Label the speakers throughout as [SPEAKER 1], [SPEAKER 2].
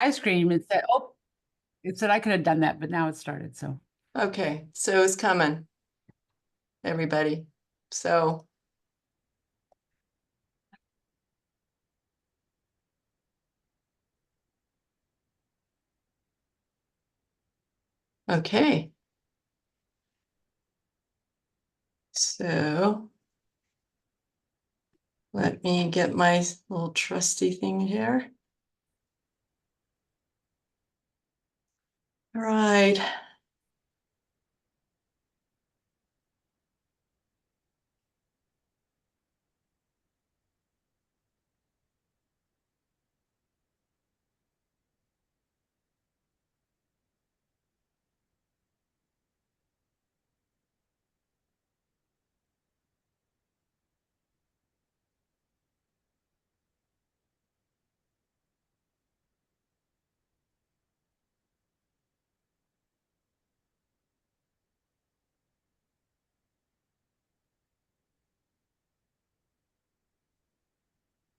[SPEAKER 1] ice cream. It said I could have done that, but now it started. So
[SPEAKER 2] Okay, so it's coming, everybody. So okay. So let me get my little trusty thing here. All right.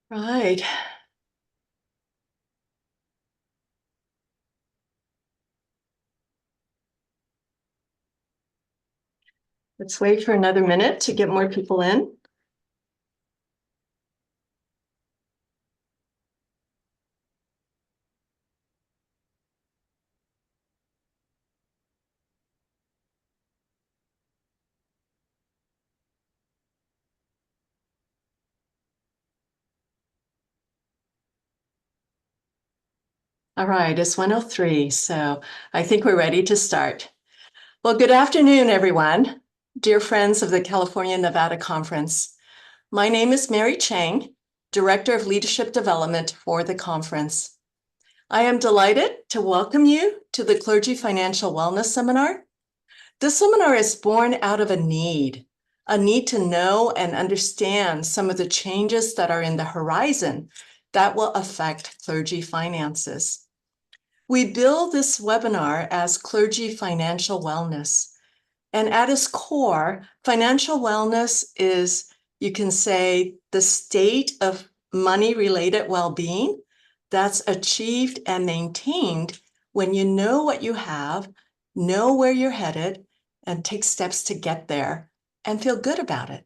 [SPEAKER 2] Right. Let's wait for another minute to get more people in. All right, it's 1:03, so I think we're ready to start. Well, good afternoon, everyone. Dear friends of the California-Nevada Conference. My name is Mary Chang, Director of Leadership Development for the conference. I am delighted to welcome you to the Clergy Financial Wellness Seminar. This seminar is born out of a need to know and understand some of the changes that are in the horizon that will affect clergy finances. We build this webinar as Clergy Financial Wellness. And at its core, financial wellness is, you can say, the state of money-related well-being that's achieved and maintained when you know what you have, know where you're headed, and take steps to get there and feel good about it.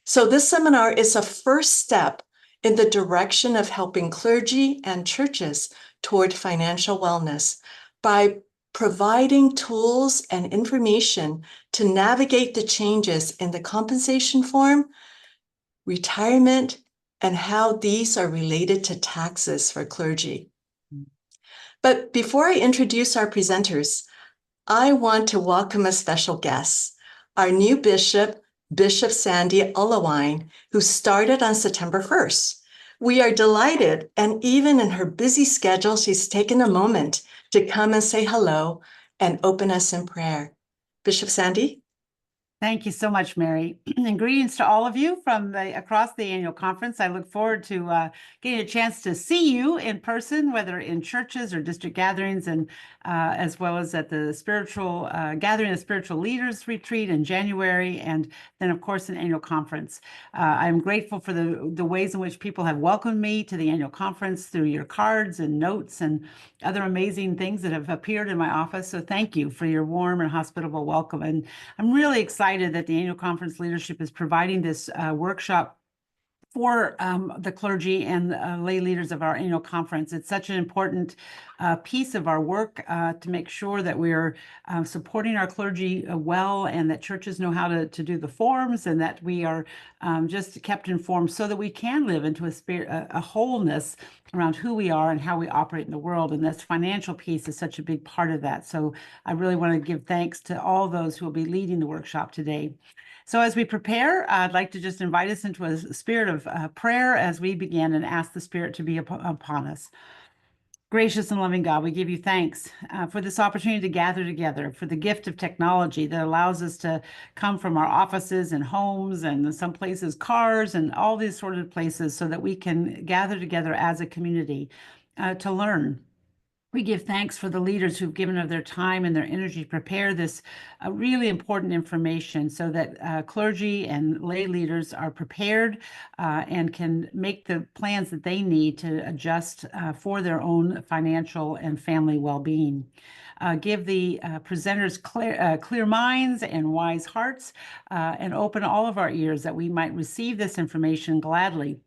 [SPEAKER 2] So this seminar is a first step in the direction of helping clergy and churches toward financial wellness by providing tools and information to navigate the changes in the compensation form, retirement, and how these are related to taxes for clergy. But before I introduce our presenters, I want to welcome a special guest, our new bishop, Bishop Sandy Ullawine, who started on September 1st. We are delighted, and even in her busy schedule, she's taken a moment to come and say hello and open us in prayer. Bishop Sandy?
[SPEAKER 1] thank you so much, Mary. And greetings to all of you from across the annual conference. I look forward to getting a chance to see you in person, whether in churches or district gatherings, and as well as at the spiritual gathering of spiritual leaders retreat in January, and then of course an annual conference. I'm grateful for the ways in which people have welcomed me to the annual conference through your cards and notes and other amazing things that have appeared in my office. So thank you for your warm and hospitable welcome. And I'm really excited that the annual conference leadership is providing this workshop for the clergy and lay leaders of our annual conference. It's such an important piece of our work to make sure that we're supporting our clergy well, and that churches know how to do the forms, and that we are just kept informed so that we can live into a wholeness around who we are and how we operate in the world. And this financial piece is such a big part of that. So I really want to give thanks to all those who will be leading the workshop today. So as we prepare, I'd like to just invite us into a spirit of prayer as we begin, and ask the Spirit to be upon us. Gracious and loving God, we give you thanks for this opportunity to gather together, for the gift of technology that allows us to come from our offices and homes, and in some places cars, and all these sort of places, so that we can gather together as a community to learn We give thanks for the leaders who've given of their time and their energy to prepare this really important information so that clergy and lay leaders are prepared and can make the plans that they need to adjust for their own financial and family well-being. Give the presenters clear minds and wise hearts, and open all of our ears that we might receive this information gladly.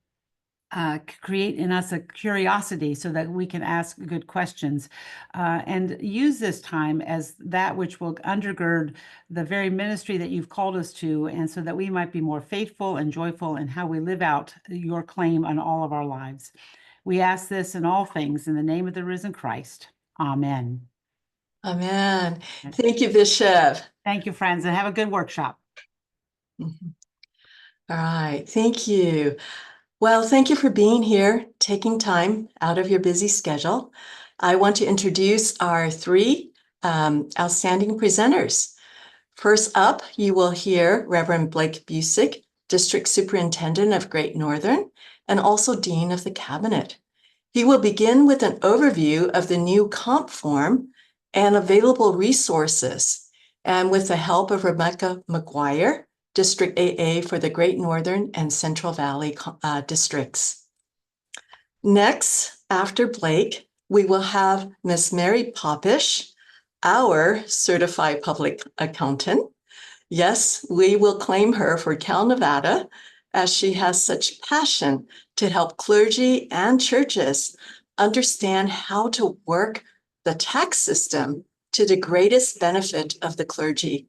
[SPEAKER 1] Create in us a curiosity so that we can ask good questions, and use this time as that which will undergird the very ministry that you've called us to, and so that we might be more faithful and joyful in how we live out your claim on all of our lives. We ask this in all things in the name of the risen Christ. Amen.
[SPEAKER 2] Amen. Thank you, Bishop.
[SPEAKER 1] Thank you, friends, and have a good workshop.
[SPEAKER 2] Mhm. All right, thank you. Well, thank you for being here, taking time out of your busy schedule. I want to introduce our three outstanding presenters. First up, you will hear Reverend Blake Busick, District Superintendent of Great Northern, and also Dean of the Cabinet. He will begin with an overview of the new comp form and available resources, and with the help of Rebecca McGuire, District AA for the Great Northern and Central Valley districts. Next, after Blake, we will have Miss Mary Popish, our certified public accountant. Yes, we will claim her for Cal Nevada, as she has such passion to help clergy and churches understand how to work the tax system to the greatest benefit of the clergy.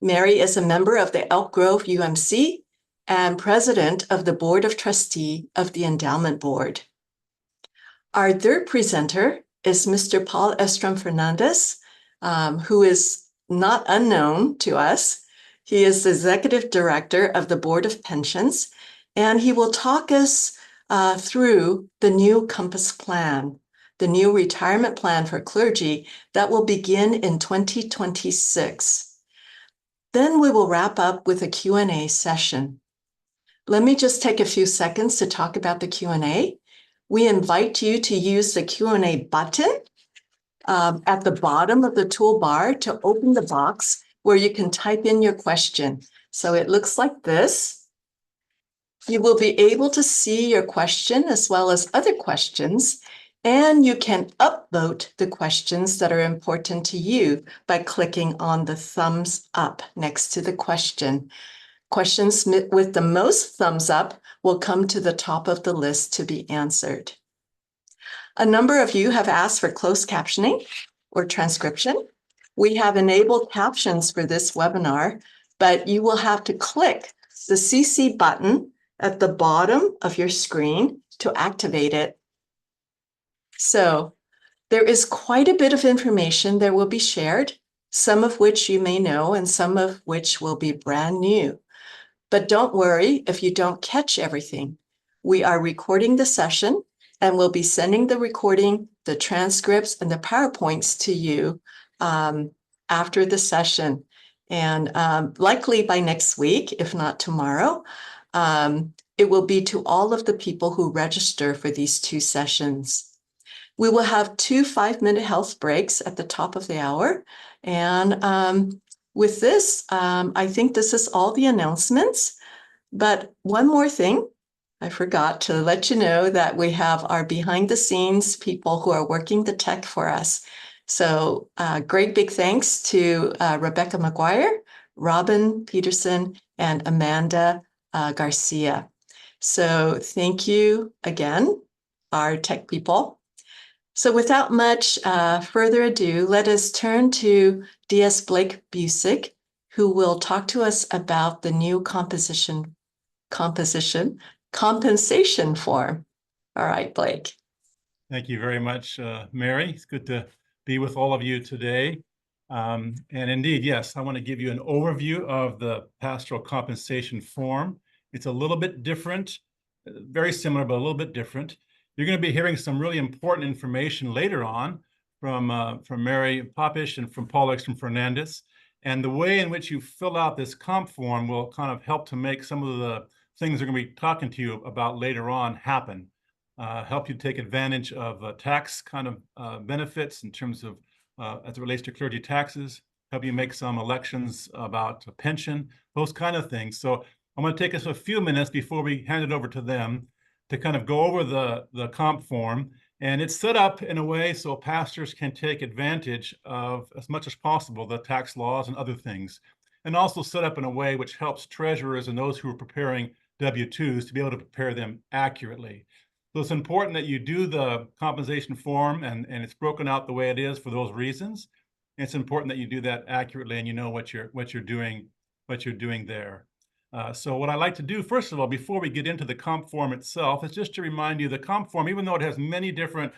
[SPEAKER 2] Mary is a member of the Elk Grove UMC and president of the Board of Trustees of the Endowment Board. Our third presenter is Mr. Paul Estrum-Fernandez, who is not unknown to us. He is the executive director of the Board of Pensions, and he will talk us through the new Compass Plan, the new retirement plan for clergy that will begin in 2026. Then we will wrap up with a Q&A session. Let me just take a few seconds to talk about the Q&A. We invite you to use the Q&A button at the bottom of the toolbar to open the box where you can type in your question. So it looks like this. You will be able to see your question as well as other questions, and you can upvote the questions that are important to you by clicking on the thumbs up next to the question. Questions with the most thumbs up will come to the top of the list to be answered. A number of you have asked for closed captioning or transcription. We have enabled captions for this webinar, but you will have to click the CC button at the bottom of your screen to activate it. So there is quite a bit of information that will be shared, some of which you may know and some of which will be brand new. But don't worry if you don't catch everything. We are recording the session and we'll be sending the recording, the transcripts, and the PowerPoints to you after the session. And likely by next week, if not tomorrow, it will be to all of the people who register for these two sessions. We will have 2 5-minute health breaks at the top of the hour. And with this, I think this is all the announcements. But one more thing, I forgot to let you know that we have our behind the scenes people who are working the tech for us. So great big thanks to Rebecca McGuire, Robin Peterson, and Amanda Garcia. So thank you again, our tech people. So without much further ado, let us turn to DS Blake Busick, who will talk to us about the new compensation form. All right, Blake.
[SPEAKER 3] Thank you very much, Mary. It's good to be with all of you today. And indeed, yes, I want to give you an overview of the pastoral compensation form. It's a little bit different, very similar, but a little bit different. You're going to be hearing some really important information later on from Mary Popish and from Paul Estrum-Fernandez. And the way in which you fill out this comp form will kind of help to make some of the things we're going to be talking to you about later on happen. help you take advantage of tax kind of benefits in terms of as it relates to clergy taxes, help you make some elections about a pension, those kind of things. So I'm going to take us a few minutes before we hand it over to them to kind of go over the comp form. And it's set up in a way so pastors can take advantage of, as much as possible, the tax laws and other things. And also set up in a way which helps treasurers and those who are preparing W-2s to be able to prepare them accurately. So it's important that you do the compensation form and it's broken out the way it is for those reasons. It's important that you do that accurately and you know what you're doing there. So what I like to do, first of all, before we get into the comp form itself, is just to remind you the comp form, even though it has many different,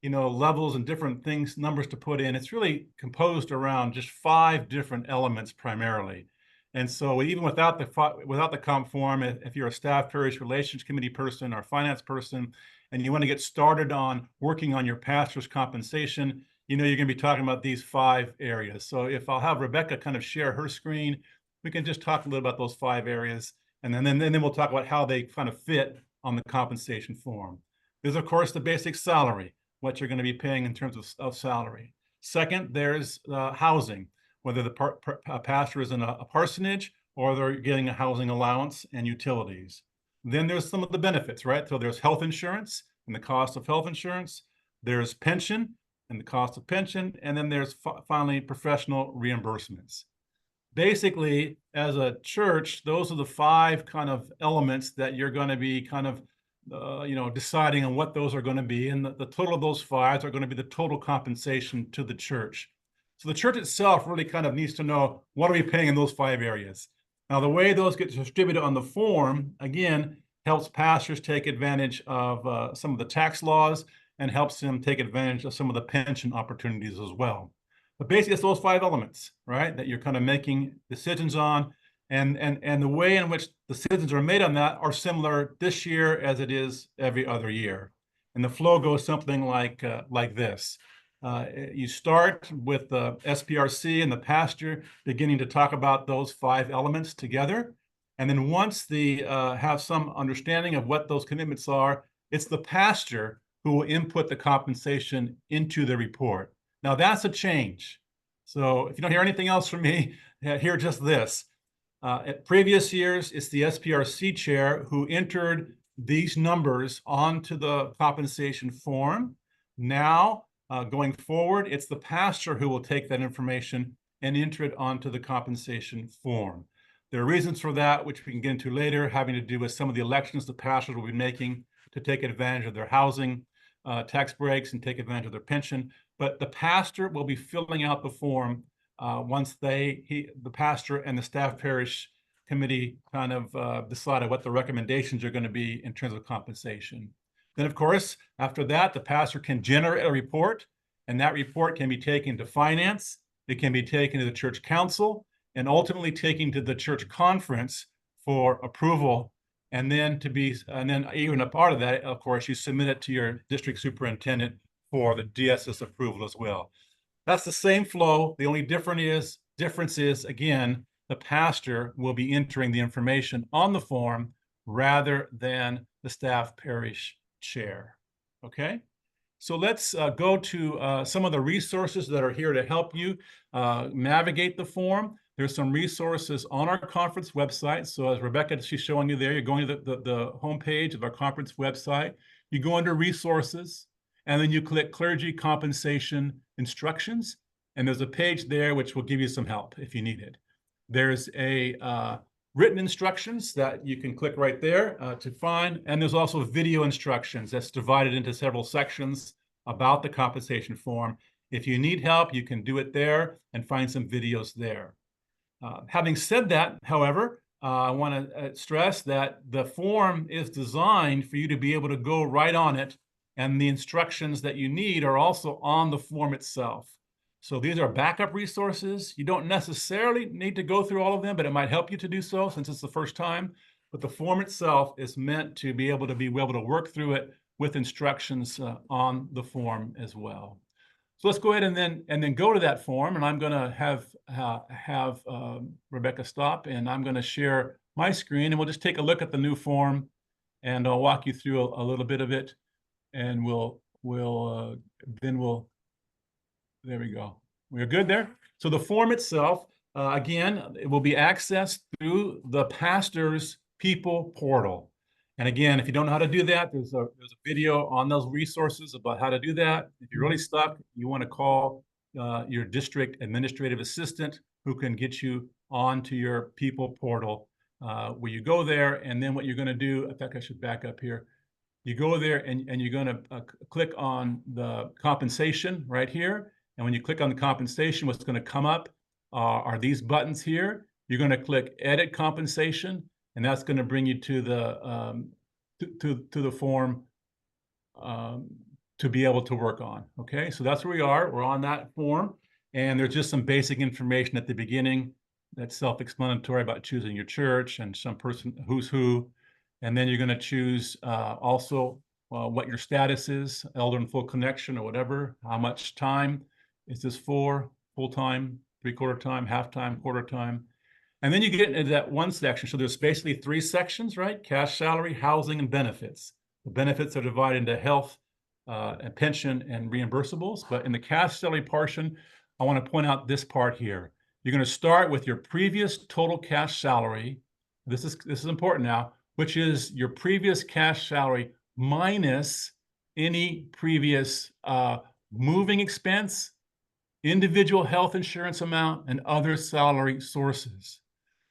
[SPEAKER 3] levels and different things, numbers to put in, it's really composed around just 5 different elements primarily. And so even without the comp form, if you're a staff parish relations committee person or finance person, and you want to get started on working on your pastor's compensation, you're going to be talking about these 5 areas. So if I'll have Rebecca kind of share her screen, we can just talk a little about those 5 areas, and then we'll talk about how they kind of fit on the compensation form. There's, of course, the basic salary, what you're going to be paying in terms of salary. Second, there's housing, whether the pastor is in a parsonage or they're getting a housing allowance and utilities. Then there's some of the benefits, right? So there's health insurance and the cost of health insurance. There's pension and the cost of pension. And then there's finally professional reimbursements. Basically, as a church, those are the 5 kind of elements that you're going to be kind of, deciding on what those are going to be. And the total of those 5 are going to be the total compensation to the church. So the church itself really kind of needs to know, what are we paying in those 5 areas? Now, the way those get distributed on the form, again, helps pastors take advantage of some of the tax laws and helps them take advantage of some of the pension opportunities as well. But basically, it's those 5 elements, right, that you're kind of making decisions on. And the way in which decisions are made on that are similar this year as it is every other year. And the flow goes something like this. You start with the SPRC and the pastor beginning to talk about those 5 elements together. And then once they have some understanding of what those commitments are, it's the pastor who will input the compensation into the report. Now, that's a change. So if you don't hear anything else from me, hear just this. At previous years, it's the SPRC chair who entered these numbers onto the compensation form. Now, going forward, it's the pastor who will take that information and enter it onto the compensation form. There are reasons for that, which we can get into later, having to do with some of the elections the pastors will be making to take advantage of their housing tax breaks and take advantage of their pension. But the pastor will be filling out the form once the pastor and the staff parish committee kind of decided what the recommendations are going to be in terms of compensation. Then, of course, after that, the pastor can generate a report, and that report can be taken to finance, it can be taken to the church council, and ultimately taken to the church conference for approval. And then even a part of that, of course, you submit it to your district superintendent for the DSS approval as well. That's the same flow. The only difference is, again, the pastor will be entering the information on the form rather than the staff parish chair. Okay? So let's go to some of the resources that are here to help you navigate the form. There's some resources on our conference website. So as Rebecca, she's showing you there, you're going to the homepage of our conference website. You go under resources, and then you click Clergy Compensation Instructions. And there's a page there which will give you some help if you need it. There's a written instructions that you can click right there to find. And there's also video instructions that's divided into several sections about the compensation form. If you need help, you can do it there and find some videos there. Having said that, however, I want to stress that the form is designed for you to be able to go right on it, and the instructions that you need are also on the form itself. So these are backup resources. You don't necessarily need to go through all of them, but it might help you to do so since it's the first time. But the form itself is meant to be able to work through it with instructions on the form as well. So let's go ahead and then go to that form, and I'm going to have Rebecca stop, and I'm going to share my screen, and we'll just take a look at the new form, and I'll walk you through a little bit of it. and there we go. We're good there. So the form itself, again, it will be accessed through the pastor's people portal. And again, if you don't know how to do that, there's a video on those resources about how to do that. If you're really stuck, you want to call your district administrative assistant, who can get you onto your people portal, where you go there. And then what you're going to do, I think I should back up here. You go there and you're going to click on the compensation right here. And when you click on the compensation, what's going to come up are these buttons here. You're going to click Edit Compensation, and that's going to bring you to the form to be able to work on. Okay, so that's where we are. We're on that form, and there's just some basic information at the beginning that's self-explanatory about choosing your church and some person who's who. And then you're going to choose also what your status is, elder in full connection or whatever, how much time is this for, full-time, three-quarter time, half-time, quarter time. And then you get into that one section. So there's basically three sections, right? Cash salary, housing, and benefits. The benefits are divided into health and pension and reimbursables. But in the cash salary portion, I want to point out this part here. You're going to start with your previous total cash salary. This is important now, which is your previous cash salary minus any previous moving expense, individual health insurance amount, and other salary sources.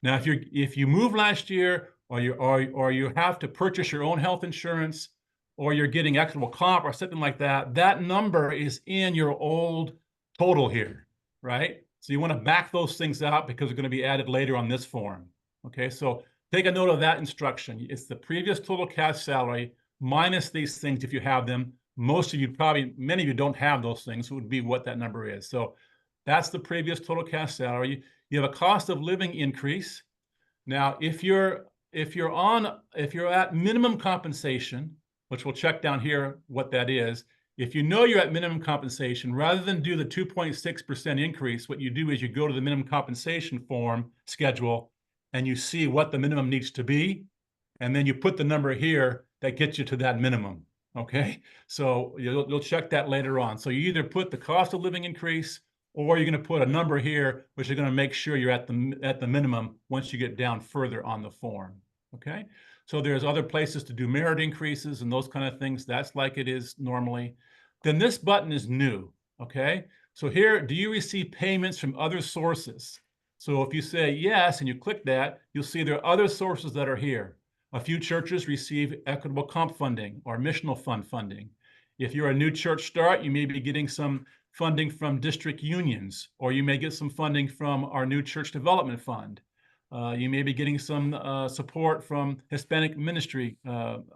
[SPEAKER 3] Now, if you moved last year, or you have to purchase your own health insurance, or you're getting equitable comp or something like that, that number is in your old total here, right? So you want to back those things out because they're going to be added later on this form. Okay, so take a note of that instruction. It's the previous total cash salary minus these things if you have them. Most of you many of you don't have those things. It would be what that number is. So that's the previous total cash salary. You have a cost of living increase. Now, if you're at minimum compensation, which we'll check down here what that is. If you know you're at minimum compensation, rather than do the 2.6% increase, what you do is you go to the minimum compensation form schedule and you see what the minimum needs to be. And then you put the number here that gets you to that minimum. Okay, so you'll check that later on. So you either put the cost of living increase, or you're going to put a number here, which is going to make sure you're at the minimum once you get down further on the form. Okay, so there's other places to do merit increases and those kind of things. That's like it is normally. Then this button is new. Okay, so here, do you receive payments from other sources? So if you say yes and you click that, you'll see there are other sources that are here. A few churches receive equitable comp funding or missional fund funding. If you're a new church start, you may be getting some funding from district unions, or you may get some funding from our new church development fund. You may be getting some support from Hispanic Ministry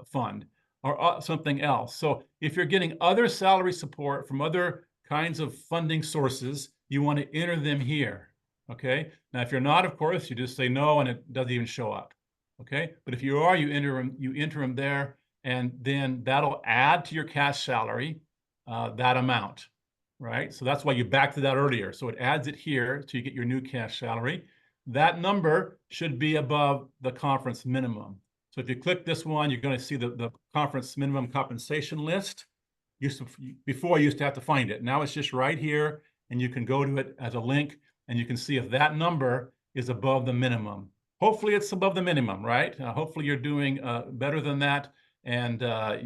[SPEAKER 3] Fund or something else. So if you're getting other salary support from other kinds of funding sources, you want to enter them here. Okay. Now, if you're not, of course, you just say no, and it doesn't even show up. Okay. But if you are, you enter them there, and then that'll add to your cash salary that amount. Right. So that's why you backed it out earlier. So it adds it here till you get your new cash salary. That number should be above the conference minimum. So if you click this one, you're going to see the conference minimum compensation list. Before you used to have to find it. Now it's just right here, and you can go to it as a link, and you can see if that number is above the minimum. Hopefully it's above the minimum, right? Hopefully you're doing better than that. And the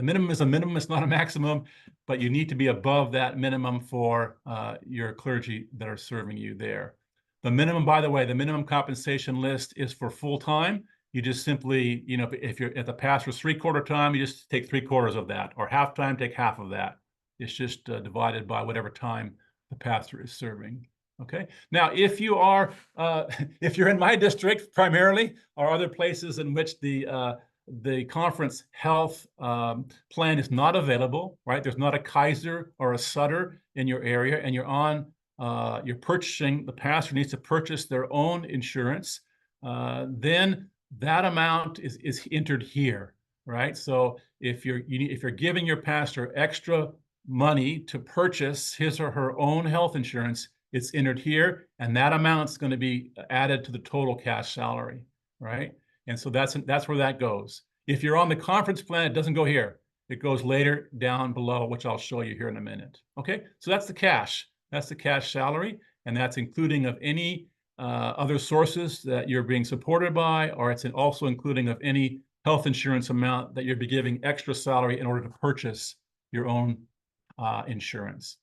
[SPEAKER 3] minimum is a minimum, it's not a maximum, but you need to be above that minimum for your clergy that are serving you there. The minimum, by the way, the minimum compensation list is for full-time. You just simply, if you're at the pastor's three-quarter time, you just take 3/4 of that, or half-time, take half of that. It's just divided by whatever time the pastor is serving. Okay. Now, if you are, if you're in my district primarily, or other places in which the conference health plan is not available, right? There's not a Kaiser or a Sutter in your area, and you're purchasing. The pastor needs to purchase their own insurance. Then that amount is entered here, right? So if you're giving your pastor extra money to purchase his or her own health insurance, it's entered here, and that amount's going to be added to the total cash salary, right? And so that's where that goes. If you're on the conference plan, it doesn't go here. It goes later down below, which I'll show you here in a minute. Okay, so that's the cash. That's the cash salary, and that's including of any other sources that you're being supported by, or it's also including of any health insurance amount that you'll be giving extra salary in order to purchase your own insurance.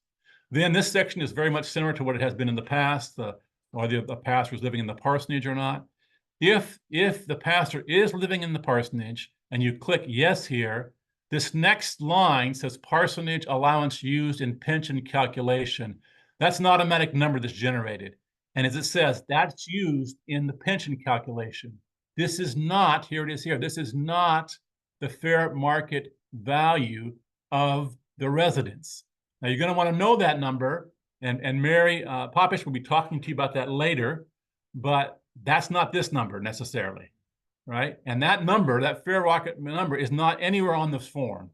[SPEAKER 3] Then this section is very much similar to what it has been in the past, whether the pastor is living in the parsonage or not. If the pastor is living in the parsonage and you click yes here, this next line says parsonage allowance used in pension calculation. That's an automatic number that's generated. And as it says, that's used in the pension calculation. This is not, here it is here, this is not the fair market value of the residence. Now, you're going to want to know that number, and Mary Popish will be talking to you about that later, but that's not this number necessarily, right? And that number, that fair market number, is not anywhere on this form,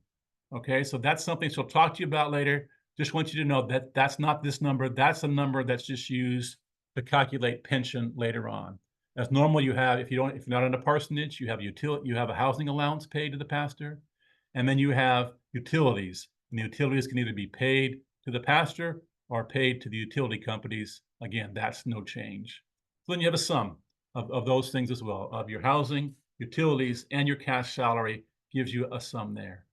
[SPEAKER 3] okay? So that's something she'll talk to you about later. Just want you to know that that's not this number. That's a number that's just used to calculate pension later on. As normal, you have, if you're not in a parsonage, you have a housing allowance paid to the pastor, and then you have utilities. And the utilities can either be paid to the pastor or paid to the utility companies. Again, that's no change. So then you have a sum of those things as well, of your housing, utilities, and your cash salary gives you a sum there.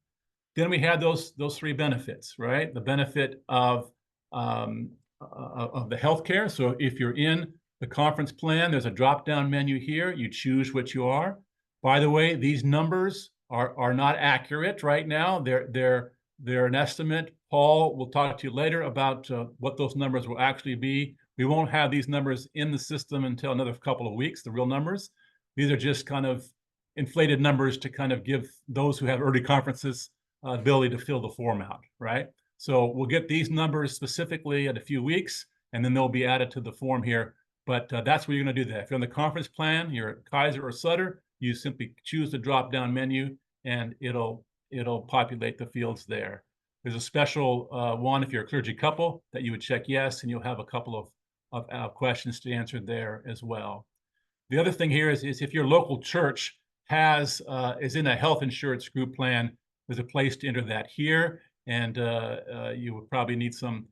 [SPEAKER 3] Then we have those three benefits, right? The benefit of the healthcare. So if you're in the conference plan, there's a drop-down menu here. You choose what you are. By the way, these numbers are not accurate right now. They're an estimate. Paul will talk to you later about what those numbers will actually be. We won't have these numbers in the system until another couple of weeks, the real numbers. These are just kind of inflated numbers to kind of give those who have early conferences ability to fill the form out, right? So we'll get these numbers specifically in a few weeks, and then they'll be added to the form here. But that's where you're going to do that. If you're on the conference plan, you're at Kaiser or Sutter, you simply choose the drop-down menu, and it'll populate the fields there. There's a special one if you're a clergy couple that you would check yes, and you'll have a couple of questions to answer there as well. The other thing here is if your local church is in a health insurance group plan, there's a place to enter that here, and you would probably need some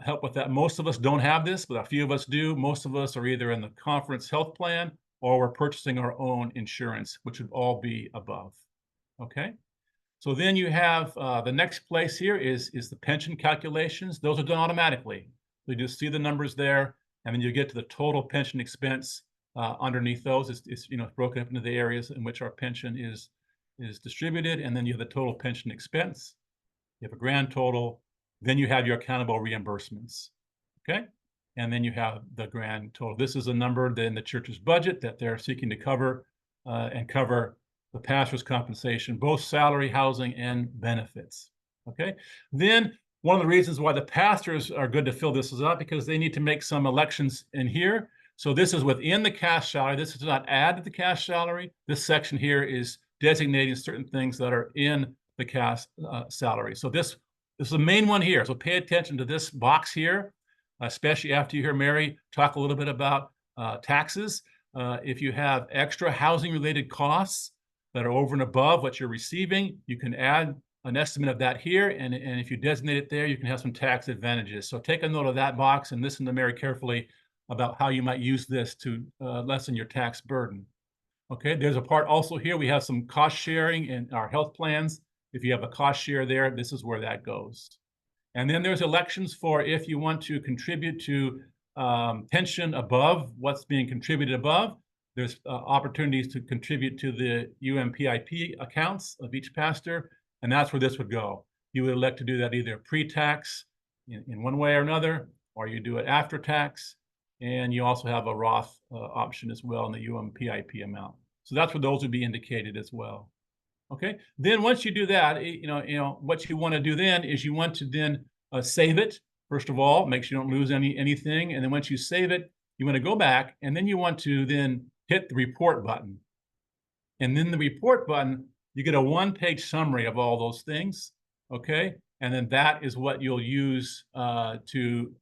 [SPEAKER 3] help with that. Most of us don't have this, but a few of us do. Most of us are either in the conference health plan or we're purchasing our own insurance, which would all be above. Okay. So then you have the next place here is the pension calculations. Those are done automatically. You just see the numbers there, and then you get to the total pension expense underneath those. It's broken up into the areas in which our pension is distributed, and then you have the total pension expense. You have a grand total. Then you have your accountable reimbursements. Okay, and then you have the grand total. This is a number in the church's budget that they're seeking to cover and cover the pastor's compensation, both salary, housing, and benefits. Okay. Then one of the reasons why the pastors are good to fill this out because they need to make some elections in here. So this is within the cash salary. This is not add to the cash salary. This section here is designating certain things that are in the cash salary. So this is the main one here. So pay attention to this box here, especially after you hear Mary talk a little bit about taxes. If you have extra housing related costs that are over and above what you're receiving, you can add an estimate of that here, and if you designate it there, you can have some tax advantages. So take a note of that box and listen to Mary carefully about how you might use this to lessen your tax burden. Okay, there's a part also here, we have some cost sharing in our health plans. If you have a cost share there, this is where that goes. And then there's elections for if you want to contribute to pension above what's being contributed above. There's opportunities to contribute to the UMPIP accounts of each pastor, and that's where this would go. You would elect to do that either pre-tax in one way or another, or you do it after tax, and you also have a Roth option as well in the UMPIP amount. So that's where those would be indicated as well. Okay, then once you do that, what you want to do then is you want to then save it. First of all, make sure you don't lose anything, and then once you save it, you want to go back, and then you want to then hit the report button. And then the report button, you get a one-page summary of all those things, okay? And then that is what you'll use in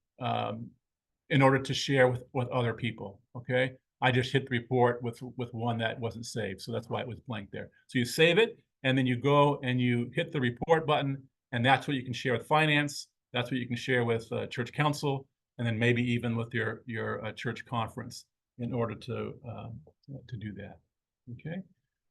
[SPEAKER 3] order to share with other people, okay? I just hit the report with one that wasn't saved. So that's why it was blank there. So you save it, and then you go and you hit the report button, and that's what you can share with finance. That's what you can share with church council, and then maybe even with your church conference in order to do that. Okay.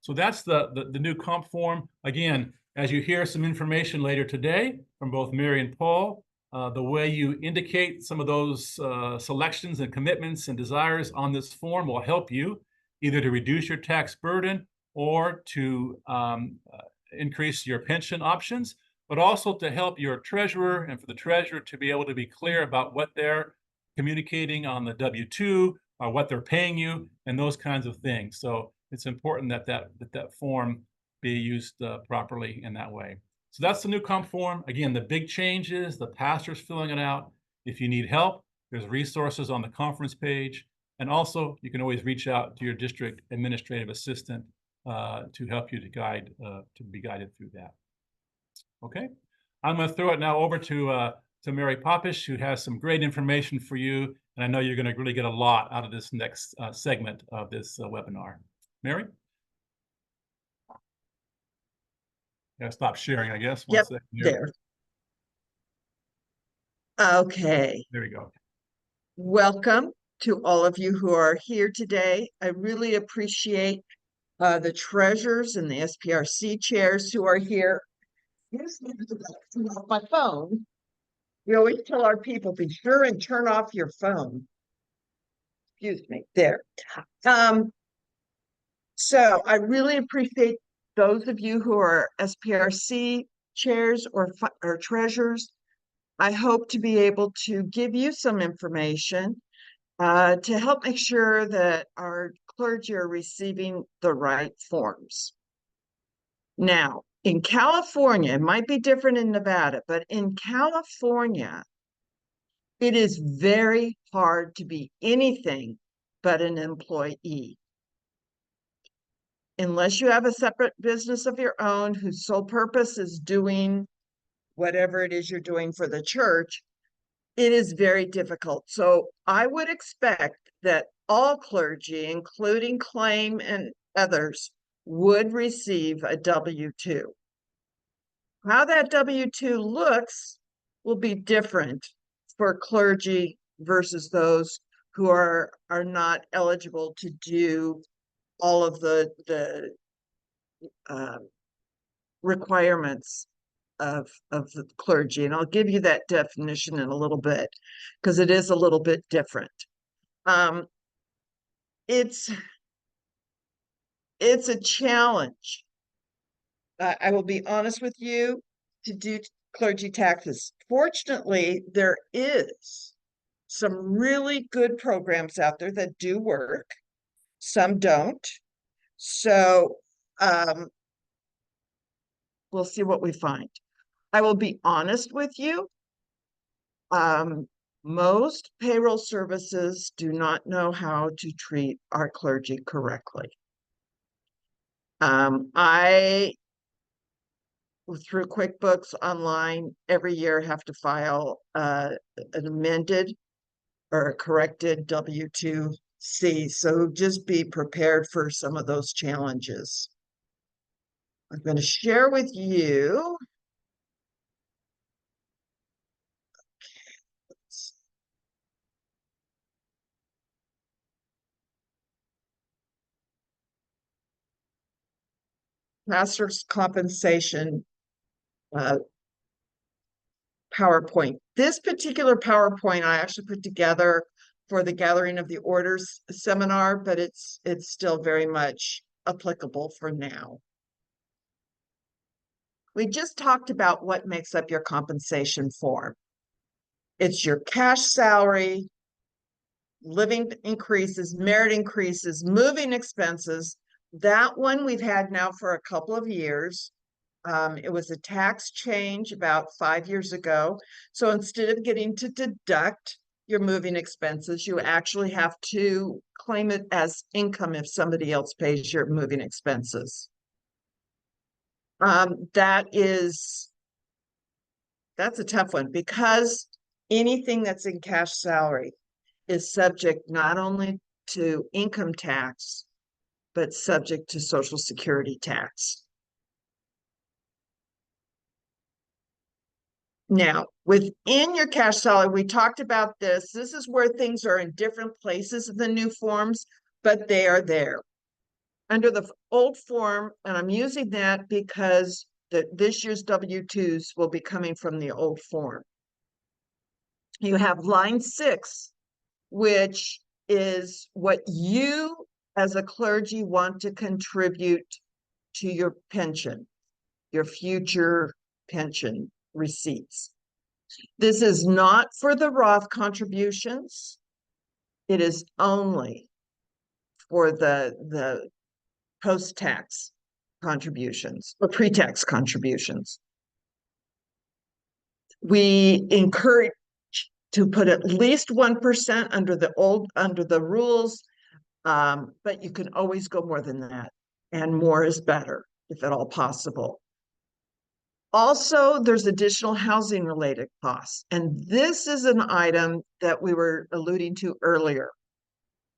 [SPEAKER 3] So that's the new comp form. Again, as you hear some information later today from both Mary and Paul, the way you indicate some of those selections and commitments and desires on this form will help you either to reduce your tax burden or to increase your pension options, but also to help your treasurer and for the treasurer to be able to be clear about what they're communicating on the W-2, or what they're paying you, and those kinds of things. So it's important that that form be used properly in that way. So that's the new comp form. Again, the big change is the pastor's filling it out. If you need help, there's resources on the conference page. And also, you can always reach out to your district administrative assistant to help you to be guided through that. Okay, I'm going to throw it now over to Mary Popish, who has some great information for you. And I know you're going to really get a lot out of this next segment of this webinar. Mary? Yeah, stop sharing, I guess.
[SPEAKER 4] Yep,
[SPEAKER 3] 1 second here.
[SPEAKER 4] there. Okay.
[SPEAKER 3] There we go.
[SPEAKER 4] Welcome to all of you who are here today. I really appreciate the treasurers and the SPRC chairs who are here. Here's my phone. We always tell our people, be sure and turn off your phone. Excuse me, there. So I really appreciate those of you who are SPRC chairs or treasurers. I hope to be able to give you some information to help make sure that our clergy are receiving the right forms. Now, in California, it might be different in Nevada, but in California, it is very hard to be anything but an employee. Unless you have a separate business of your own whose sole purpose is doing whatever it is you're doing for the church, it is very difficult. So I would expect that all clergy, including claim and others, would receive a W-2. How that W-2 looks will be different for clergy versus those who are not eligible to do all of the requirements of the clergy. And I'll give you that definition in a little bit because it is a little bit different. It's a challenge. I will be honest with you, to do clergy taxes. Fortunately, there is some really good programs out there that do work. Some don't. So we'll see what we find. I will be honest with you. Most payroll services do not know how to treat our clergy correctly. I, through QuickBooks Online, every year have to file an amended or a corrected W-2C. So just be prepared for some of those challenges. I'm going to share with you. Pastor's compensation PowerPoint. This particular PowerPoint I actually put together for the Gathering of the Orders seminar, but it's still very much applicable for now. We just talked about what makes up your compensation form. It's your cash salary, living increases, merit increases, moving expenses. That one we've had now for a couple of years. It was a tax change about 5 years ago. So instead of getting to deduct your moving expenses, you actually have to claim it as income if somebody else pays your moving expenses. That's a tough one because anything that's in cash salary is subject not only to income tax, but subject to Social Security tax. Now, within your cash salary, we talked about this. This is where things are in different places of the new forms, but they are there. Under the old form, and I'm using that because this year's W-2s will be coming from the old form. You have line 6, which is what you as a clergy want to contribute to your pension, your future pension receipts. This is not for the Roth contributions. It is only for the post-tax contributions or pre-tax contributions. We encourage to put at least 1% under the rules, but you can always go more than that, and more is better if at all possible. Also, there's additional housing related costs, and this is an item that we were alluding to earlier.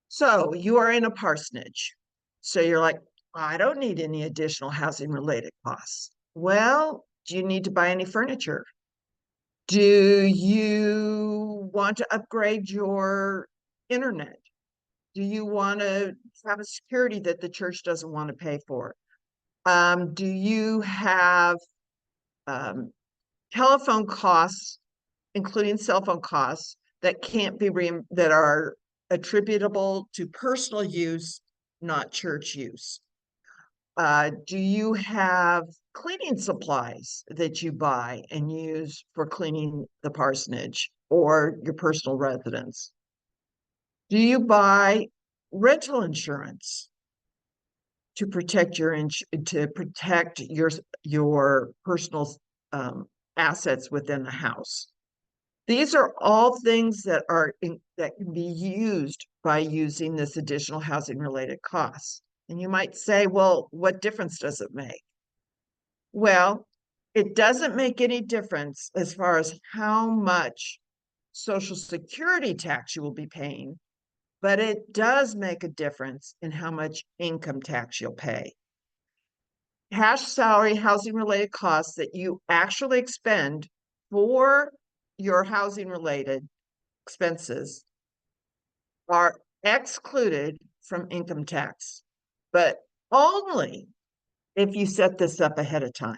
[SPEAKER 4] So you are in a parsonage, so you're like, I don't need any additional housing related costs. Well, do you need to buy any furniture? Do you want to upgrade your internet? Do you want to have a security that the church doesn't want to pay for? Do you have telephone costs, including cell phone costs, that can't be that are attributable to personal use, not church use? Do you have cleaning supplies that you buy and use for cleaning the parsonage or your personal residence? Do you buy rental insurance to protect your personal assets within the house? These are all things that can be used by using this additional housing related costs. And you might say, well, what difference does it make? Well, it doesn't make any difference as far as how much Social Security tax you will be paying, but it does make a difference in how much income tax you'll pay. Cash salary, housing related costs that you actually expend for your housing related expenses are excluded from income tax, but only if you set this up ahead of time.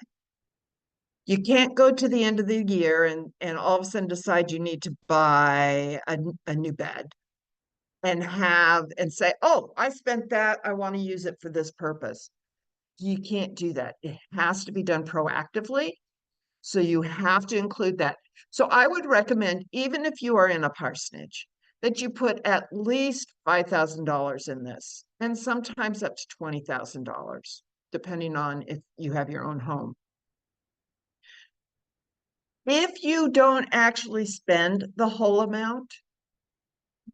[SPEAKER 4] You can't go to the end of the year and all of a sudden decide you need to buy a new bed and say, oh, I spent that, I want to use it for this purpose. You can't do that. It has to be done proactively. So you have to include that. So I would recommend, even if you are in a parsonage, that you put at least $5,000 in this, and sometimes up to $20,000, depending on if you have your own home. If you don't actually spend the whole amount,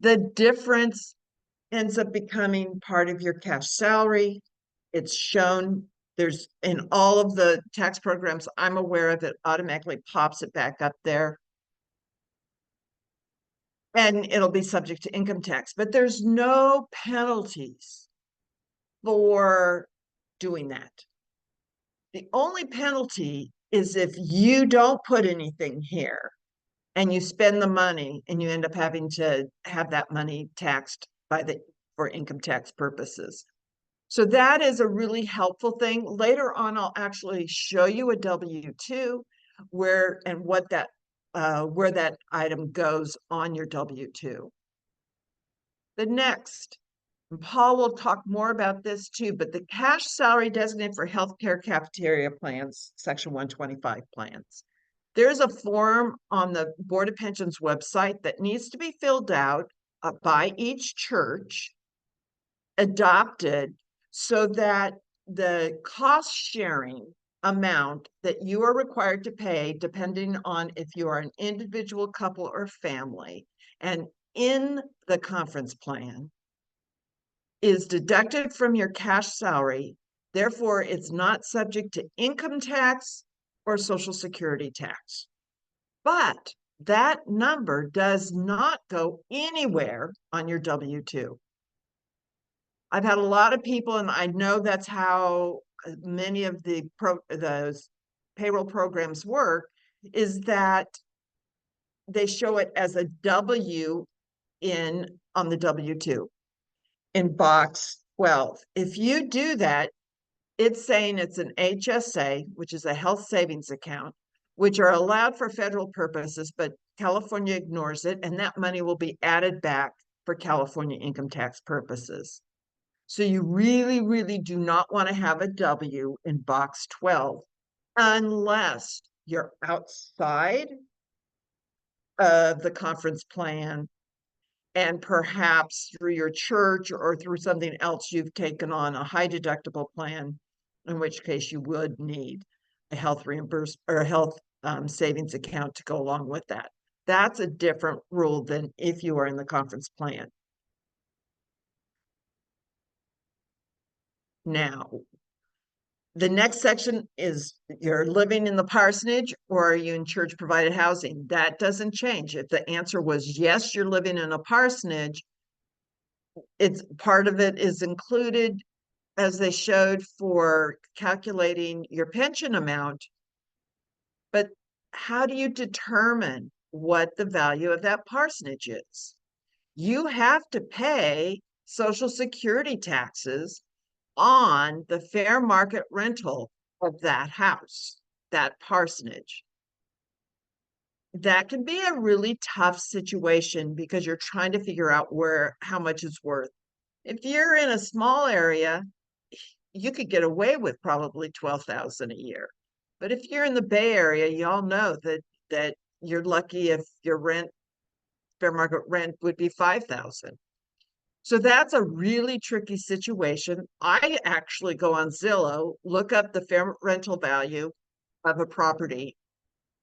[SPEAKER 4] the difference ends up becoming part of your cash salary. It's shown there's in all of the tax programs I'm aware of, it automatically pops it back up there. And it'll be subject to income tax, but there's no penalties for doing that. The only penalty is if you don't put anything here and you spend the money and you end up having to have that money taxed for income tax purposes. So that is a really helpful thing. Later on, I'll actually show you a W-2 where that item goes on your W-2. The next, and Paul will talk more about this too, but the cash salary designated for healthcare cafeteria plans, Section 125 plans. There's a form on the Board of Pensions website that needs to be filled out by each church, adopted, so that the cost sharing amount that you are required to pay, depending on if you are an individual, couple, or family, and in the conference plan, is deducted from your cash salary. Therefore, it's not subject to income tax or Social Security tax. But that number does not go anywhere on your W-2. I've had a lot of people, and I know that's how many of those payroll programs work, is that they show it as a W on the W-2 in box 12. If you do that, it's saying it's an HSA, which is a health savings account, which are allowed for federal purposes, but California ignores it, and that money will be added back for California income tax purposes. So you really, really do not want to have a W in box 12 unless you're outside of the conference plan, and perhaps through your church or through something else you've taken on a high deductible plan, in which case you would need a health reimbursement or a health savings account to go along with that. That's a different rule than if you are in the conference plan. Now, the next section is you're living in the parsonage or are you in church provided housing? That doesn't change. If the answer was yes, you're living in a parsonage, it's part of it is included as they showed for calculating your pension amount. But how do you determine what the value of that parsonage is? You have to pay Social Security taxes on the fair market rental of that house, that parsonage. That can be a really tough situation because you're trying to figure out how much it's worth. If you're in a small area, you could get away with probably $12,000 a year. But if you're in the Bay Area, you all know that you're lucky if your fair market rent would be $5,000. So that's a really tricky situation. I actually go on Zillow, look up the fair rental value of a property,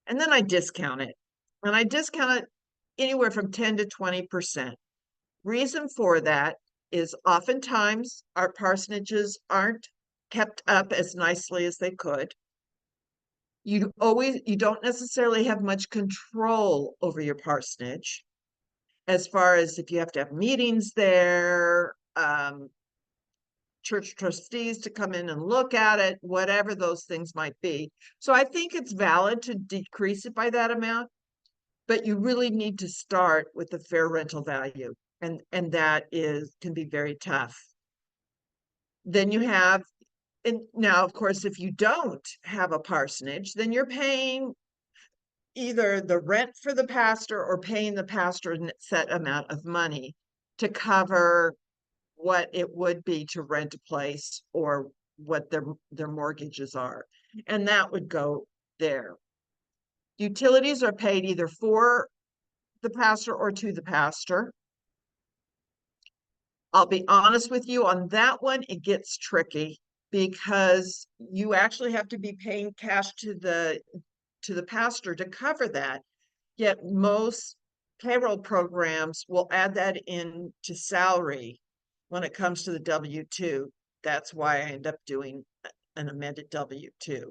[SPEAKER 4] and then I discount it. And I discount it anywhere from 10 to 20%. Reason for that is oftentimes our parsonages aren't kept up as nicely as they could. You don't necessarily have much control over your parsonage, as far as if you have to have meetings there, church trustees to come in and look at it, whatever those things might be. So I think it's valid to decrease it by that amount, but you really need to start with the fair rental value, and that can be very tough. Then you have, and now of course, if you don't have a parsonage, then you're paying either the rent for the pastor or paying the pastor a set amount of money to cover what it would be to rent a place or what their mortgages are. And that would go there. Utilities are paid either for the pastor or to the pastor. I'll be honest with you on that one, it gets tricky because you actually have to be paying cash to the pastor to cover that. Yet most payroll programs will add that into salary when it comes to the W-2. That's why I end up doing an amended W-2.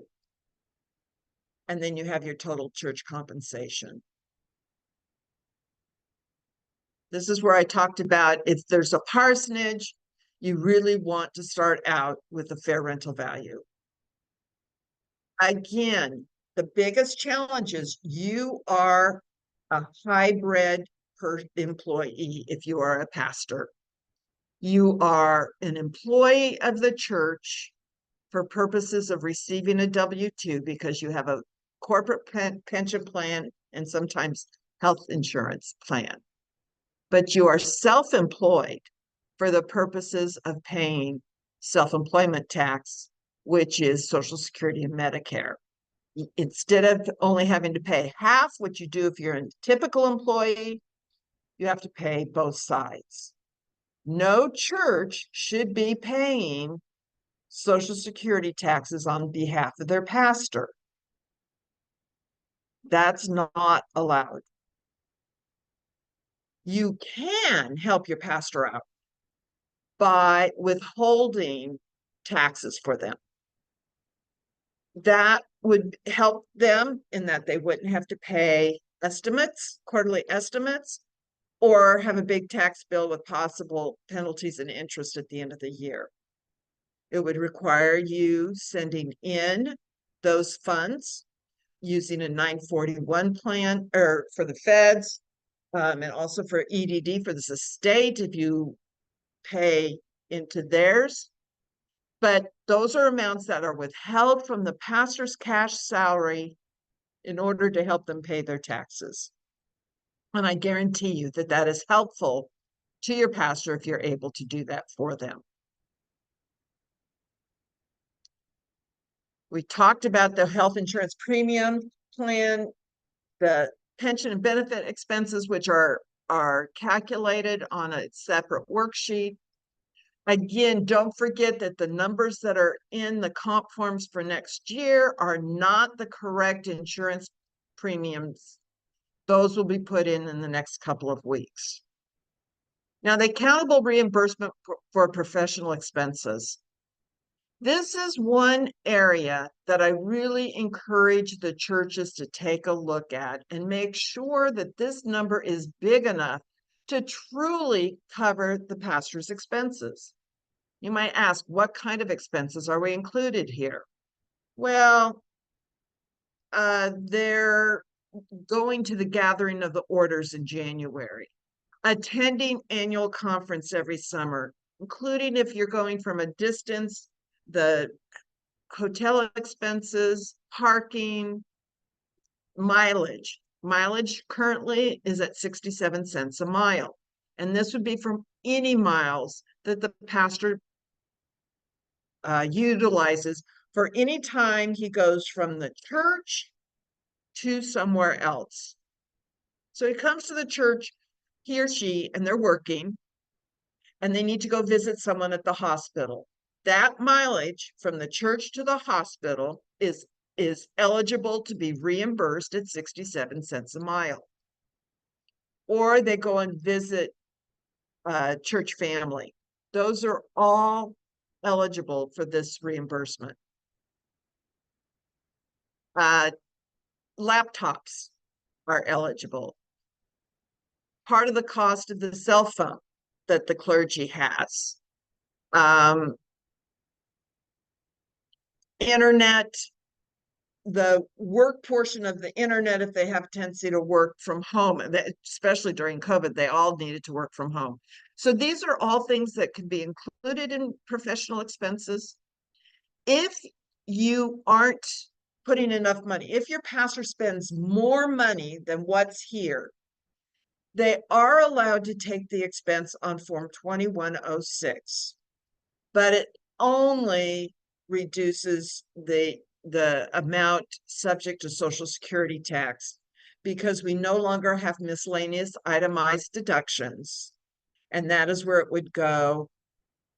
[SPEAKER 4] And then you have your total church compensation. This is where I talked about if there's a parsonage, you really want to start out with a fair rental value. Again, the biggest challenge is you are a hybrid employee if you are a pastor. You are an employee of the church for purposes of receiving a W-2 because you have a corporate pension plan and sometimes health insurance plan. But you are self-employed for the purposes of paying self-employment tax, which is Social Security and Medicare. Instead of only having to pay half what you do if you're a typical employee, you have to pay both sides. No church should be paying Social Security taxes on behalf of their pastor. That's not allowed. You can help your pastor out by withholding taxes for them. That would help them in that they wouldn't have to pay estimates, quarterly estimates, or have a big tax bill with possible penalties and interest at the end of the year. It would require you sending in those funds using a 941 plan or for the feds, and also for EDD for the estate if you pay into theirs. But those are amounts that are withheld from the pastor's cash salary in order to help them pay their taxes. And I guarantee you that that is helpful to your pastor if you're able to do that for them. We talked about the health insurance premium plan, the pension and benefit expenses, which are calculated on a separate worksheet. Again, don't forget that the numbers that are in the comp forms for next year are not the correct insurance premiums. Those will be put in the next couple of weeks. Now, the accountable reimbursement for professional expenses. This is one area that I really encourage the churches to take a look at and make sure that this number is big enough to truly cover the pastor's expenses. You might ask, what kind of expenses are we included here? Well, they're going to the gathering of the orders in January, attending annual conference every summer, including if you're going from a distance, the hotel expenses, parking, mileage. Mileage currently is at 67 cents a mile. And this would be from any miles that the pastor utilizes for any time he goes from the church to somewhere else. So he comes to the church, he or she, and they're working, and they need to go visit someone at the hospital. That mileage from the church to the hospital is eligible to be reimbursed at 67 cents a mile. Or they go and visit church family. Those are all eligible for this reimbursement. Laptops are eligible. Part of the cost of the cell phone that the clergy has. Internet, the work portion of the internet, if they have a tendency to work from home, especially during COVID, they all needed to work from home. So these are all things that can be included in professional expenses. If you aren't putting enough money, if your pastor spends more money than what's here, they are allowed to take the expense on Form 2106, but it only reduces the amount subject to Social Security tax because we no longer have miscellaneous itemized deductions. And that is where it would go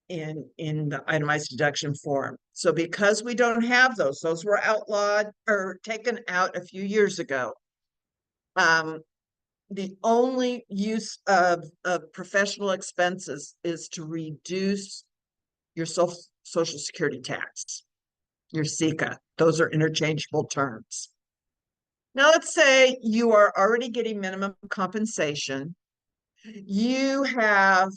[SPEAKER 4] in the itemized deduction form. So because we don't have those were outlawed or taken out a few years ago. The only use of professional expenses is to reduce your Social Security tax, your SECA. Those are interchangeable terms. Now, let's say you are already getting minimum compensation. You have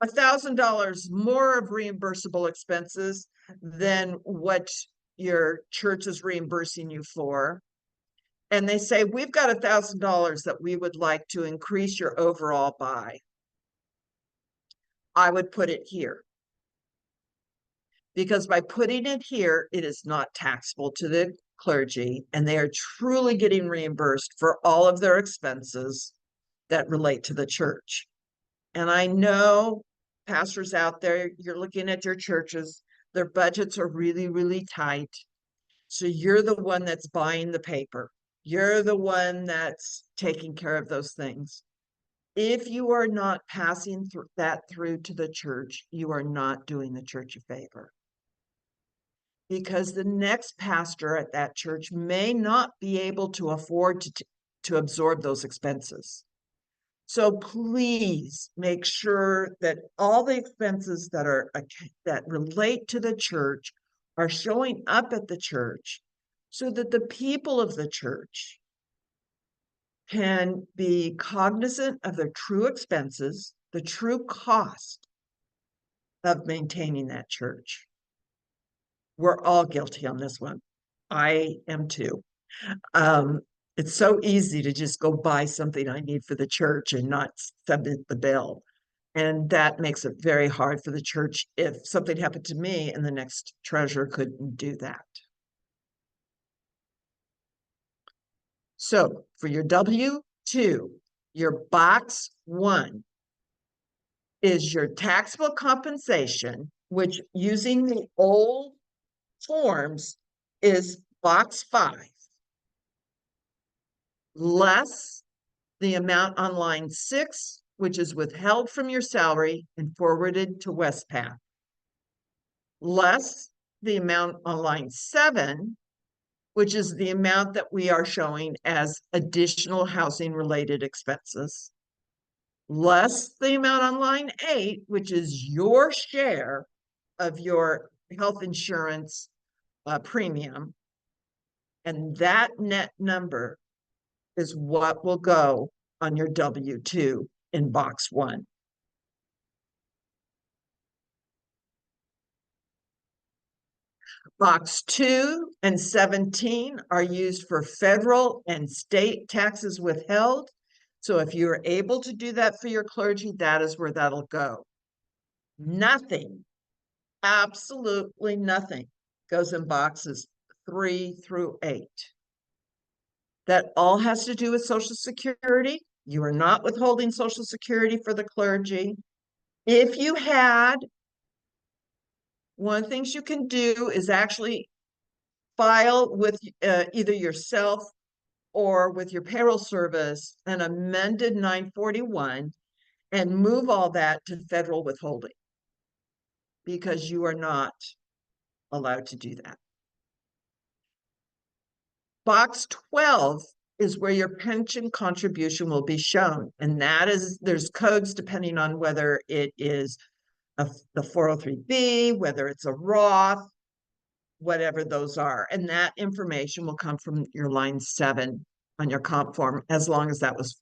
[SPEAKER 4] $1,000 more of reimbursable expenses than what your church is reimbursing you for. And they say, we've got $1,000 that we would like to increase your overall by. I would put it here. Because by putting it here, it is not taxable to the clergy, and they are truly getting reimbursed for all of their expenses that relate to the church. And I know pastors out there, you're looking at your churches, their budgets are really, really tight. So you're the one that's buying the paper. You're the one that's taking care of those things. If you are not passing that through to the church, you are not doing the church a favor. Because the next pastor at that church may not be able to afford to absorb those expenses. So please make sure that all the expenses that relate to the church are showing up at the church so that the people of the church can be cognizant of their true expenses, the true cost of maintaining that church. We're all guilty on this one. I am too. It's so easy to just go buy something I need for the church and not submit the bill. And that makes it very hard for the church if something happened to me and the next treasurer couldn't do that. So for your W-2, your box 1 is your taxable compensation, which using the old forms is box 5, less the amount on line 6, which is withheld from your salary and forwarded to Westpac, less the amount on line 7, which is the amount that we are showing as additional housing related expenses, less the amount on line 8, which is your share of your health insurance premium. And that net number is what will go on your W-2 in box 1. Box 2 and 17 are used for federal and state taxes withheld. So if you're able to do that for your clergy, that is where that'll go. Nothing, absolutely nothing goes in boxes 3 through 8. That all has to do with Social Security. You are not withholding Social Security for the clergy. If you had, one of the things you can do is actually file with either yourself or with your payroll service an amended 941 and move all that to federal withholding, because you are not allowed to do that. Box 12 is where your pension contribution will be shown. And that is, there's codes depending on whether it is the 403B, whether it's a Roth, whatever those are. And that information will come from your line 7 on your comp form, as long as that was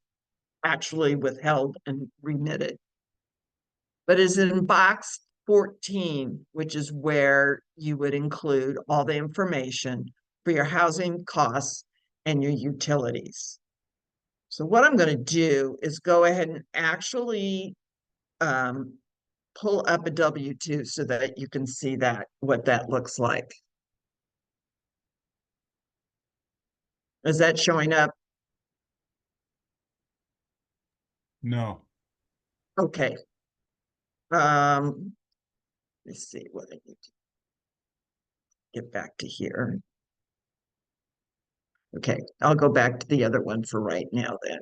[SPEAKER 4] actually withheld and remitted. But it's in box 14, which is where you would include all the information for your housing costs and your utilities. So what I'm going to do is go ahead and actually pull up a W-2 so that you can see that, what that looks like. Is that showing up?
[SPEAKER 3] No.
[SPEAKER 4] Okay. Let's see what I need to get back to here. Okay, I'll go back to the other one for right now then.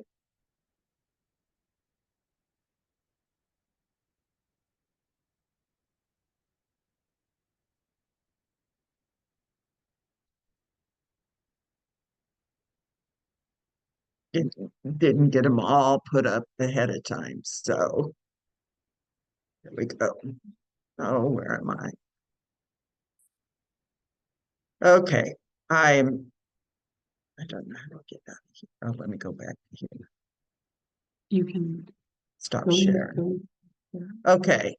[SPEAKER 4] Didn't get them all put up ahead of time, so there we go. Oh, where am I? Okay, I don't know how to get out of here. Oh, let me go back to here.
[SPEAKER 5] You can
[SPEAKER 4] Stop
[SPEAKER 5] go
[SPEAKER 4] sharing. Okay.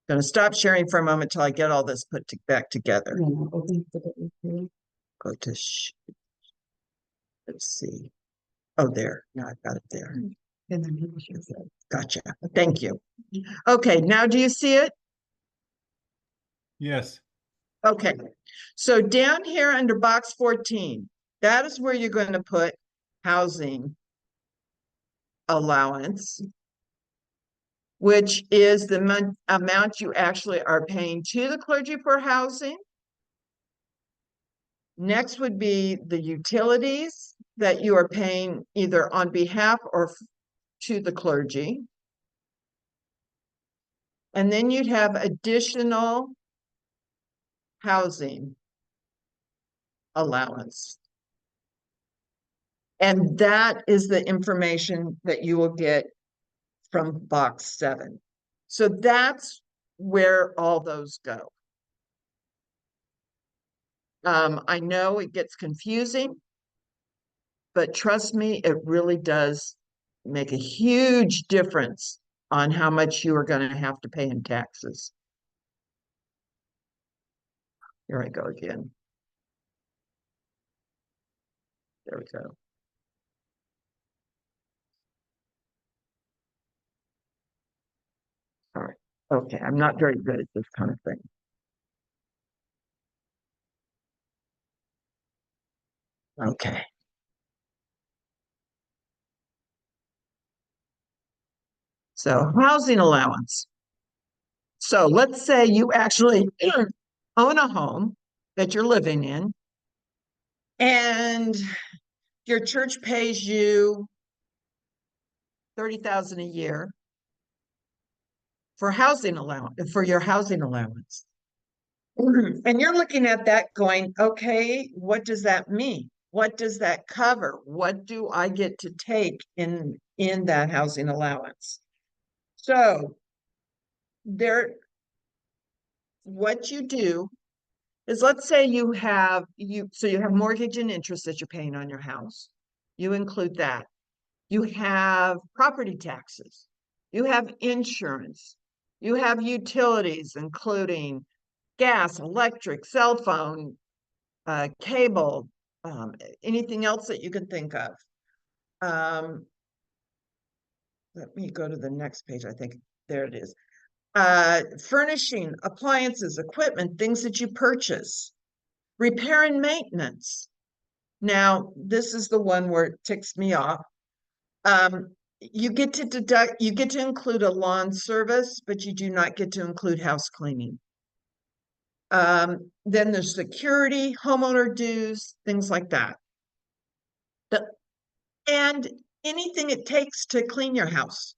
[SPEAKER 4] Gonna stop sharing for a moment till I get all this put back together.
[SPEAKER 5] open the W-2.
[SPEAKER 4] Go to let's see. Oh, there. Now I've got it there.
[SPEAKER 5] And then you should say,
[SPEAKER 4] Gotcha. Thank you. Okay, now do you see it?
[SPEAKER 3] Yes.
[SPEAKER 4] Okay. So down here under box 14, that is where you're going to put housing allowance, which is the amount you actually are paying to the clergy for housing. Next would be the utilities that you are paying either on behalf or to the clergy. And then you'd have additional housing allowance. And that is the information that you will get from box 7. So that's where all those go. I know it gets confusing. But trust me, it really does make a huge difference on how much you are going to have to pay in taxes. Here I go again. There we go. All right. Okay, I'm not very good at this kind of thing. Okay. So housing allowance. So let's say you actually own a home that you're living in, and your church pays you $30,000 a year for housing allowance, for your housing allowance. And you're looking at that going, okay, what does that mean? What does that cover? What do I get to take in that housing allowance? So there, what you do is, let's say you have mortgage and interest that you're paying on your house. You include that. You have property taxes. You have insurance. You have utilities, including gas, electric, cell phone, cable, anything else that you can think of. Let me go to the next page. I think there it is. Furnishing, appliances, equipment, things that you purchase, repair and maintenance. Now, this is the one where it ticks me off. You get to include a lawn service, but you do not get to include house cleaning. Then there's security, homeowner dues, things like that. And anything it takes to clean your house.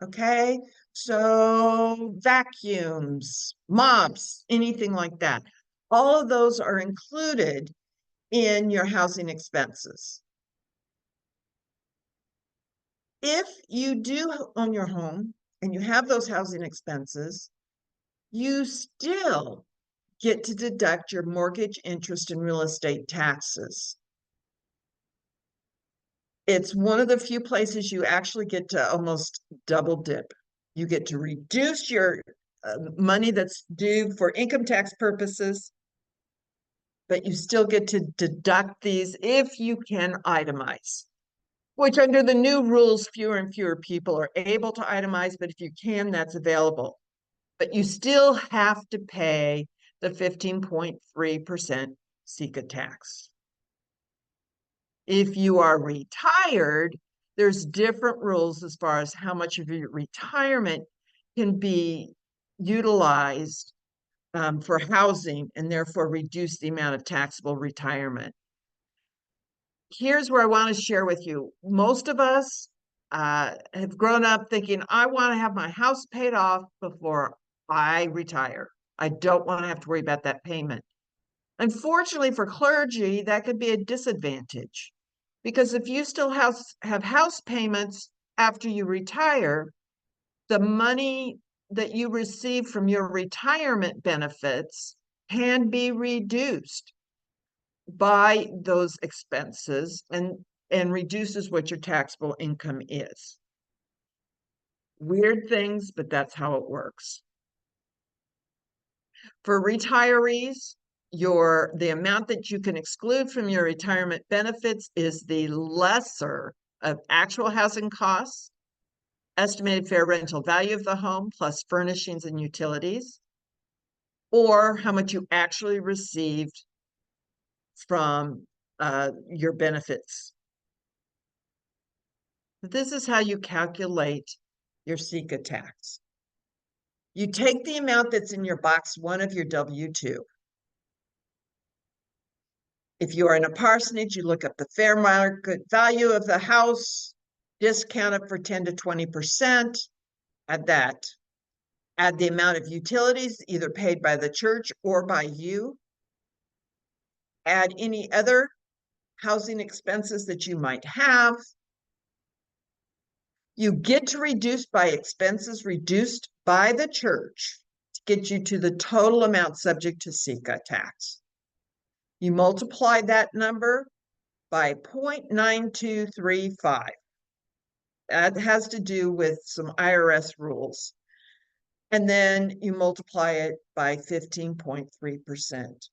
[SPEAKER 4] Okay, so vacuums, mops, anything like that. All of those are included in your housing expenses. If you do own your home and you have those housing expenses, you still get to deduct your mortgage, interest, and real estate taxes. It's one of the few places you actually get to almost double dip. You get to reduce your money that's due for income tax purposes, but you still get to deduct these if you can itemize, which under the new rules, fewer and fewer people are able to itemize, but if you can, that's available. But you still have to pay the 15.3% SECA tax. If you are retired, there's different rules as far as how much of your retirement can be utilized for housing, and therefore reduce the amount of taxable retirement. Here's where I want to share with you. Most of us have grown up thinking, I want to have my house paid off before I retire. I don't want to have to worry about that payment. Unfortunately for clergy, that could be a disadvantage, because if you still have house payments after you retire, the money that you receive from your retirement benefits can be reduced by those expenses and reduces what your taxable income is. Weird things, but that's how it works. For retirees, the amount that you can exclude from your retirement benefits is the lesser of actual housing costs, estimated fair rental value of the home, plus furnishings and utilities, or how much you actually received from your benefits. This is how you calculate your SECA tax. You take the amount that's in your box 1 of your W-2. If you are in a parsonage, you look up the fair market value of the house, discount it for 10 to 20%, add that. Add the amount of utilities either paid by the church or by you. Add any other housing expenses that you might have. You get to reduce by expenses reduced by the church to get you to the total amount subject to SECA tax. You multiply that number by 0.9235. That has to do with some IRS rules. And then you multiply it by 15.3%.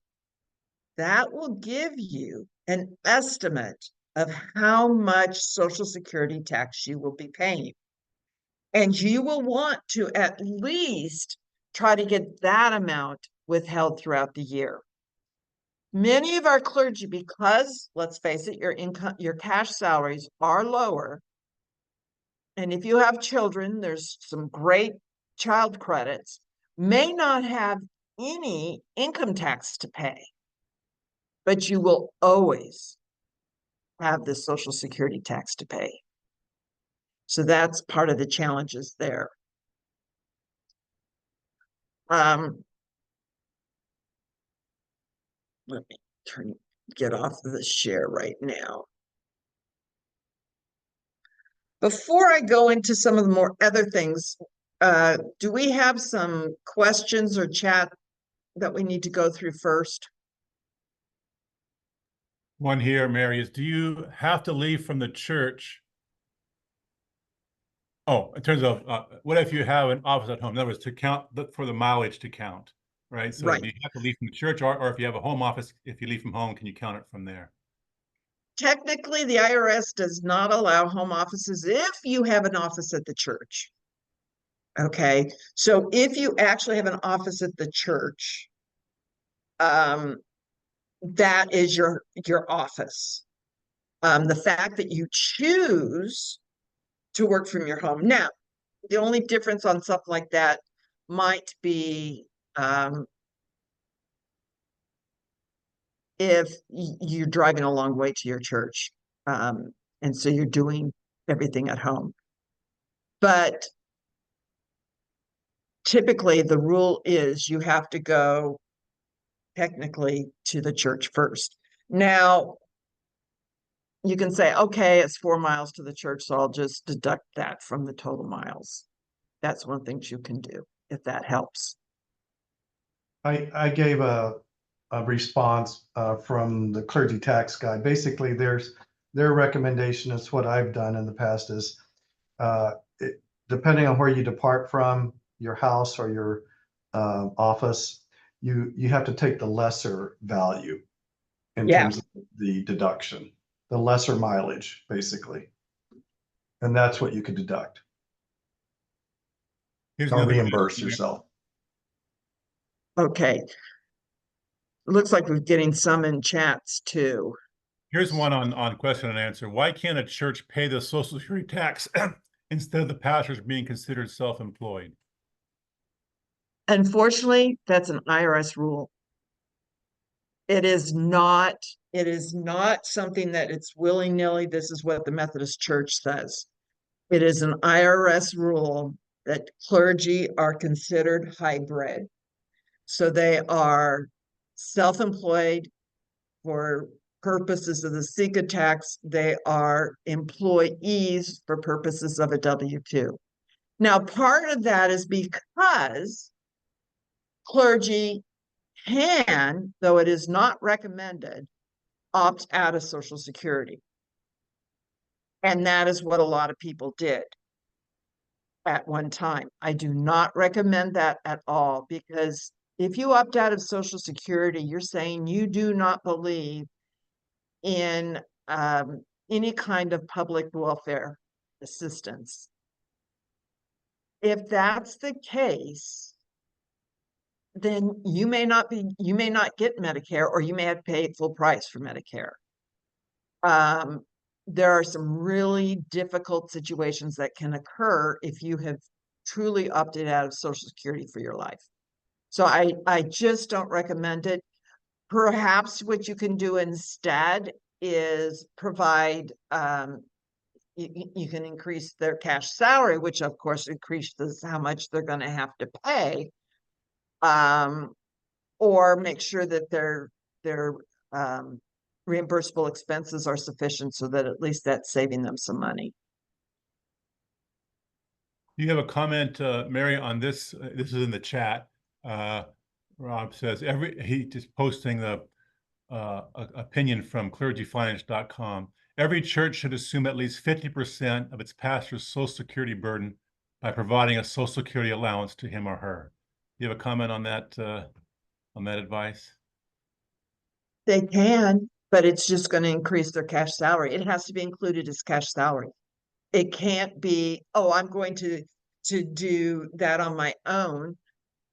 [SPEAKER 4] That will give you an estimate of how much Social Security tax you will be paying. And you will want to at least try to get that amount withheld throughout the year. Many of our clergy, because let's face it, your income, your cash salaries are lower. And if you have children, there's some great child credits, may not have any income tax to pay, but you will always have the Social Security tax to pay. So that's part of the challenges there. Let me get off of the share right now. Before I go into some of the more other things, do we have some questions or chat that we need to go through first?
[SPEAKER 3] One here, Mary, is do you have to leave from the church? Oh, in terms of what if you have an office at home? In other words, to count for the mileage to count, right? So
[SPEAKER 4] Right.
[SPEAKER 3] do you have to leave from the church, or if you have a home office, if you leave from home, can you count it from there?
[SPEAKER 4] Technically, the IRS does not allow home offices if you have an office at the church. Okay, so if you actually have an office at the church, that is your office. The fact that you choose to work from your home. Now, the only difference on stuff like that might be if you're driving a long way to your church, and so you're doing everything at home. But typically the rule is you have to go technically to the church first. Now, you can say, okay, it's 4 miles to the church, so I'll just deduct that from the total miles. That's one of the things you can do, if that helps.
[SPEAKER 6] I gave a response from the clergy tax guy. Basically, their recommendation is what I've done in the past is depending on where you depart from, your house or your office, you have to take the lesser value in terms of the deduction, the lesser mileage, basically. And that's what you could deduct
[SPEAKER 3] Here's
[SPEAKER 6] or
[SPEAKER 3] another
[SPEAKER 6] reimburse
[SPEAKER 3] question.
[SPEAKER 6] yourself.
[SPEAKER 4] Okay. Looks like we're getting some in chats too.
[SPEAKER 3] Here's one on question and answer. Why can't a church pay the Social Security tax instead of the pastors being considered self-employed?
[SPEAKER 4] Unfortunately, that's an IRS rule. It is not something that it's willy-nilly. This is what the Methodist Church says. It is an IRS rule that clergy are considered hybrid. So they are self-employed for purposes of the SECA tax. They are employees for purposes of a W-2. Now, part of that is because clergy can, though it is not recommended, opt out of Social Security. And that is what a lot of people did at one time. I do not recommend that at all, because if you opt out of Social Security, you're saying you do not believe in any kind of public welfare assistance. If that's the case, then you may not get Medicare, or you may have to pay full price for Medicare. There are some really difficult situations that can occur if you have truly opted out of Social Security for your life. So I just don't recommend it. Perhaps what you can do instead is provide, you can increase their cash salary, which of course increases how much they're going to have to pay, or make sure that their reimbursable expenses are sufficient, so that at least that's saving them some money.
[SPEAKER 3] You have a comment, Mary, on this. This is in the chat. Rob says he just posting the opinion from clergyfinance.com. Every church should assume at least 50% of its pastor's Social Security burden by providing a Social Security allowance to him or her. Do you have a comment on that advice?
[SPEAKER 4] They can, but it's just going to increase their cash salary. It has to be included as cash salary. It can't be, oh, I'm going to do that on my own.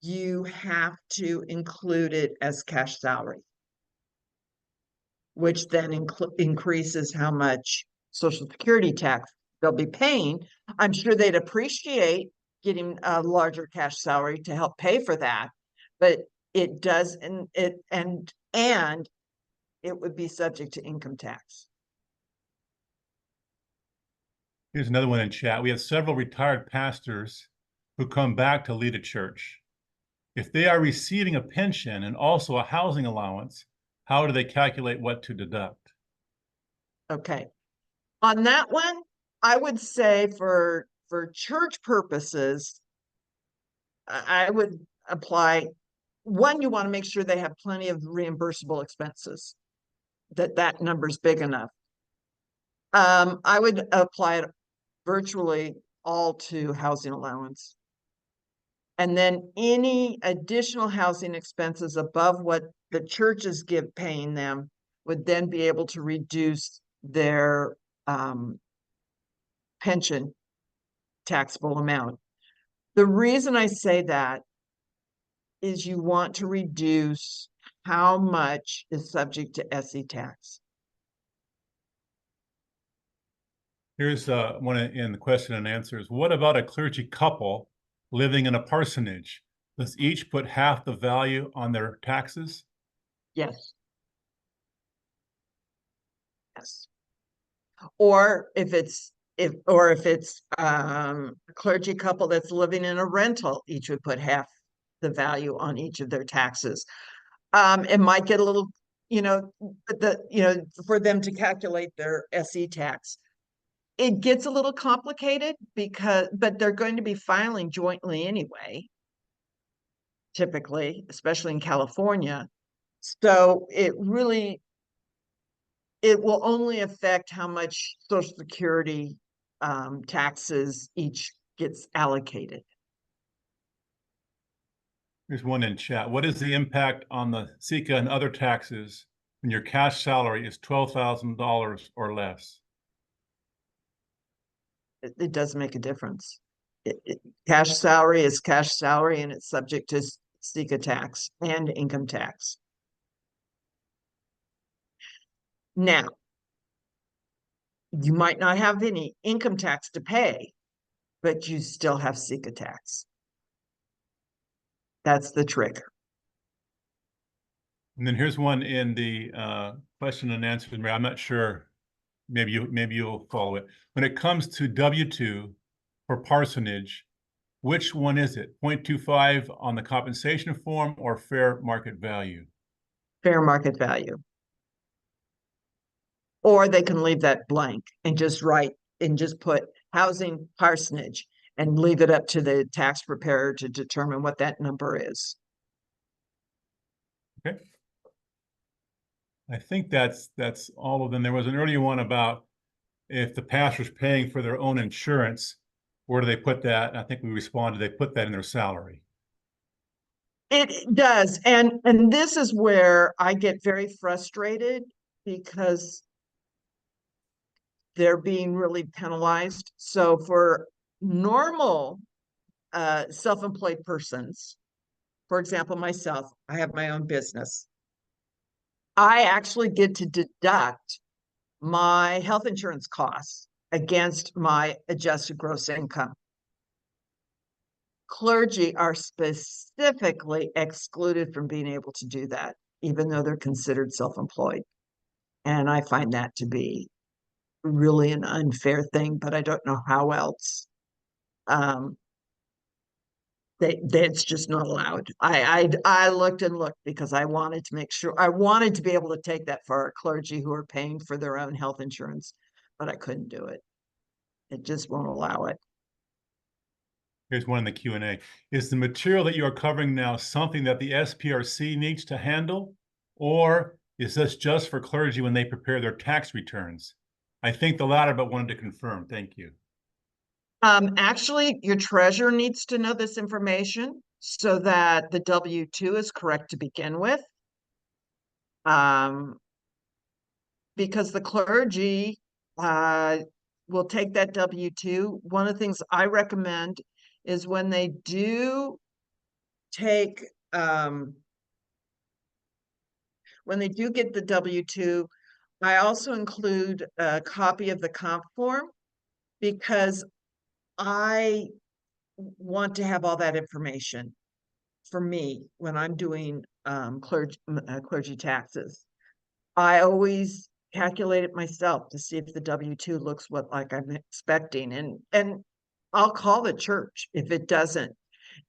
[SPEAKER 4] You have to include it as cash salary, which then increases how much Social Security tax they'll be paying. I'm sure they'd appreciate getting a larger cash salary to help pay for that, but it does, and it would be subject to income tax.
[SPEAKER 3] Here's another one in chat. We have several retired pastors who come back to lead a church. If they are receiving a pension and also a housing allowance, how do they calculate what to deduct?
[SPEAKER 4] Okay. On that one, I would say for church purposes, I would apply, one, you want to make sure they have plenty of reimbursable expenses, that number's big enough. I would apply it virtually all to housing allowance. And then any additional housing expenses above what the churches paying them would then be able to reduce their pension taxable amount. The reason I say that is you want to reduce how much is subject to SE tax.
[SPEAKER 3] Here's one in the question and answers. What about a clergy couple living in a parsonage? Does each put half the value on their taxes?
[SPEAKER 4] Yes. Yes. Or if it's a clergy couple that's living in a rental, each would put half the value on each of their taxes. It might get a little, for them to calculate their SE tax. It gets a little complicated but they're going to be filing jointly anyway, typically, especially in California. So it will only affect how much Social Security taxes each gets allocated.
[SPEAKER 3] Here's one in chat. What is the impact on the SECA and other taxes when your cash salary is $12,000 or less?
[SPEAKER 4] It does make a difference. Cash salary is cash salary, and it's subject to SECA tax and income tax. Now, you might not have any income tax to pay, but you still have SECA tax. That's the trick.
[SPEAKER 3] And then here's one in the question and answer. I'm not sure. Maybe you'll follow it. When it comes to W-2 for parsonage, which one is it? 0.25 on the compensation form or fair market value?
[SPEAKER 4] Fair market value. Or they can leave that blank and just put housing parsonage and leave it up to the tax preparer to determine what that number is.
[SPEAKER 3] Okay. I think that's all of them. There was an earlier one about if the pastor's paying for their own insurance, where do they put that? I think we responded, they put that in their salary.
[SPEAKER 4] It does. And this is where I get very frustrated because they're being really penalized. So for normal self-employed persons, for example, myself, I have my own business. I actually get to deduct my health insurance costs against my adjusted gross income. Clergy are specifically excluded from being able to do that, even though they're considered self-employed. And I find that to be really an unfair thing, but I don't know how else. It's just not allowed. I looked and looked because I wanted to make sure, I wanted to be able to take that for our clergy who are paying for their own health insurance, but I couldn't do it. It just won't allow it.
[SPEAKER 3] Here's one in the Q&A. Is the material that you are covering now something that the SPRC needs to handle, or Is this just for clergy when they prepare their tax returns? I think the latter, but wanted to confirm. Thank you.
[SPEAKER 4] Actually, your treasurer needs to know this information so that the W-2 is correct to begin with. Because the clergy will take that W-2. One of the things I recommend is when they do take when they do get the W-2, I also include a copy of the comp form because I want to have all that information for me when I'm doing clergy taxes. I always calculate it myself to see if the W-2 looks what like I'm expecting, and I'll call the church if it doesn't.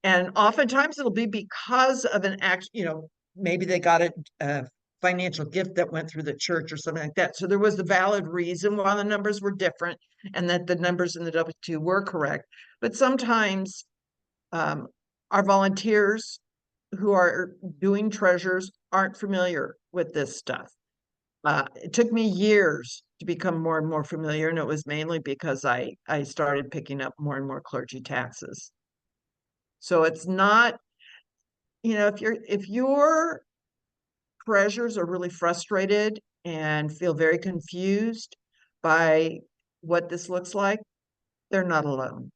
[SPEAKER 4] And oftentimes it'll be because of an act, maybe they got a financial gift that went through the church or something like that. So there was a valid reason why the numbers were different and that the numbers in the W-2 were correct. But sometimes our volunteers who are doing treasures aren't familiar with this stuff. It took me years to become more and more familiar, and it was mainly because I started picking up more and more clergy taxes. So it's not, if your treasurers are really frustrated and feel very confused by what this looks like, they're not alone.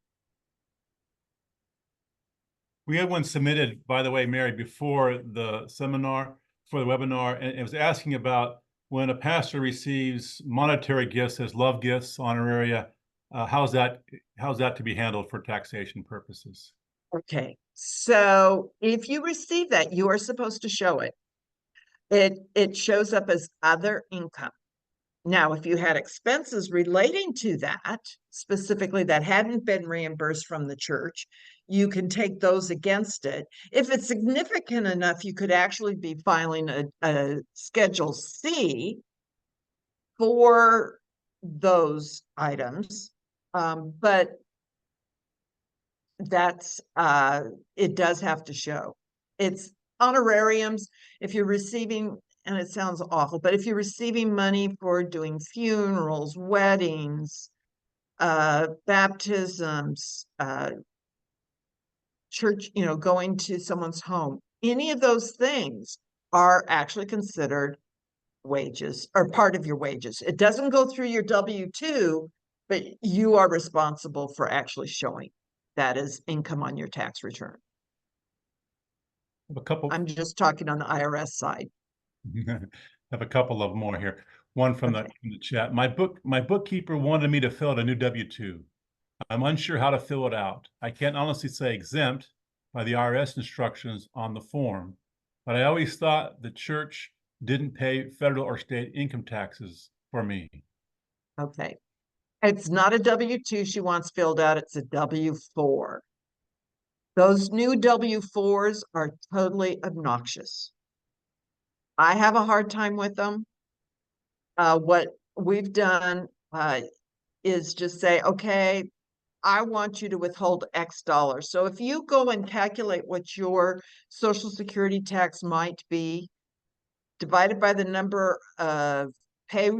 [SPEAKER 3] We had one submitted, by the way, Mary, before the seminar, for the webinar, and it was asking about when a pastor receives monetary gifts as love gifts, honoraria, how's that to be handled for taxation purposes?
[SPEAKER 4] Okay, so if you receive that, you are supposed to show it. It shows up as other income. Now, if you had expenses relating to that, specifically that hadn't been reimbursed from the church, you can take those against it. If it's significant enough, you could actually be filing a Schedule C for those items. But that's it does have to show. It's honorariums. If you're receiving, and it sounds awful, but if you're receiving money for doing funerals, weddings, baptisms, church, going to someone's home, any of those things are actually considered wages or part of your wages. It doesn't go through your W-2, but you are responsible for actually showing that as income on your tax return.
[SPEAKER 3] A couple.
[SPEAKER 4] I'm just talking on the IRS side.
[SPEAKER 3] Have a couple of more here. One from the chat. My bookkeeper wanted me to fill out a new W-2. I'm unsure how to fill it out. I can't honestly say exempt by the IRS instructions on the form, but I always thought the church didn't pay federal or state income taxes for me.
[SPEAKER 4] Okay. It's not a W-2 she wants filled out. It's a W-4. Those new W-4s are totally obnoxious. I have a hard time with them. What we've done is just say, okay, I want you to withhold X dollars. So if you go and calculate what your Social Security tax might be, divided by the number of pay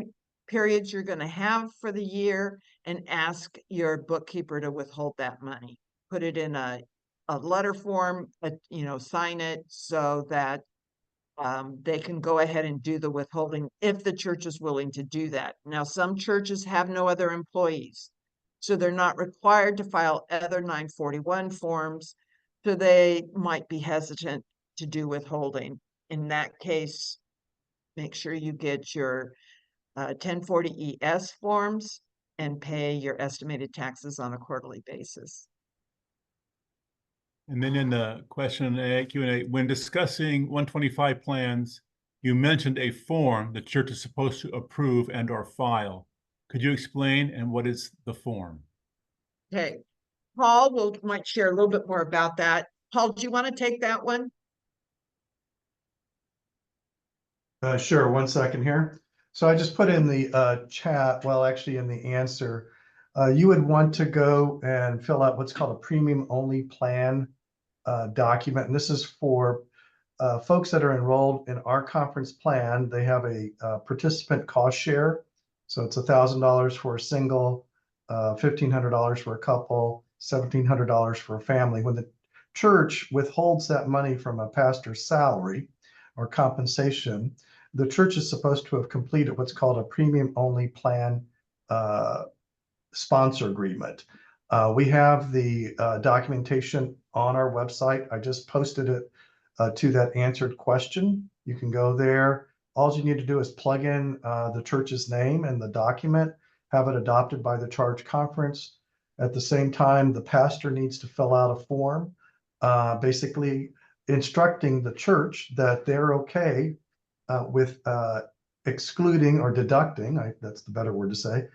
[SPEAKER 4] periods you're going to have for the year, and ask your bookkeeper to withhold that money. Put it in a letter form, sign it so that they can go ahead and do the withholding if the church is willing to do that. Now, some churches have no other employees, so they're not required to file other 941 forms, so they might be hesitant to do withholding. In that case, make sure you get your 1040 ES forms and pay your estimated taxes on a quarterly basis.
[SPEAKER 3] And then in the Q&A, when discussing 125 plans, you mentioned a form the church is supposed to approve and or file. Could you explain, and what is the form?
[SPEAKER 4] Okay, Paul might share a little bit more about that. Paul, do you want to take that one?
[SPEAKER 6] Sure, 1 second here. So I just put in the chat, well, actually in the answer, you would want to go and fill out what's called a premium only plan document. And this is for folks that are enrolled in our conference plan, they have a participant cost share. So it's $1,000 for a single, $1,500 for a couple, $1,700 for a family. When the church withholds that money from a pastor's salary or compensation, the church is supposed to have completed what's called a premium only plan sponsor agreement. We have the documentation on our website. I just posted it to that answered question. You can go there. All you need to do is plug in the church's name and the document, have it adopted by the charge conference. At the same time, the pastor needs to fill out a form, basically instructing the church that they're okay with excluding or deducting, that's the better word to say,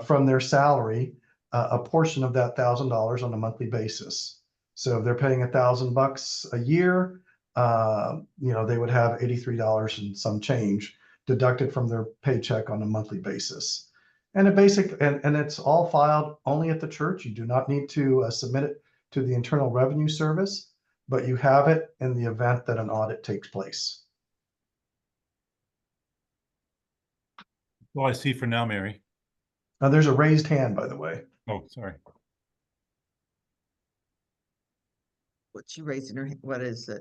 [SPEAKER 6] from their salary, a portion of that $1,000 on a monthly basis. So if they're paying $1,000 a year, they would have $83 and some change deducted from their paycheck on a monthly basis. And it's all filed only at the church. You do not need to submit it to the Internal Revenue Service, but you have it in the event that an audit takes place.
[SPEAKER 3] Well, I see for now, Mary.
[SPEAKER 6] Now, there's a raised hand, by the way.
[SPEAKER 3] Oh, sorry.
[SPEAKER 4] What's she raising her? What is it?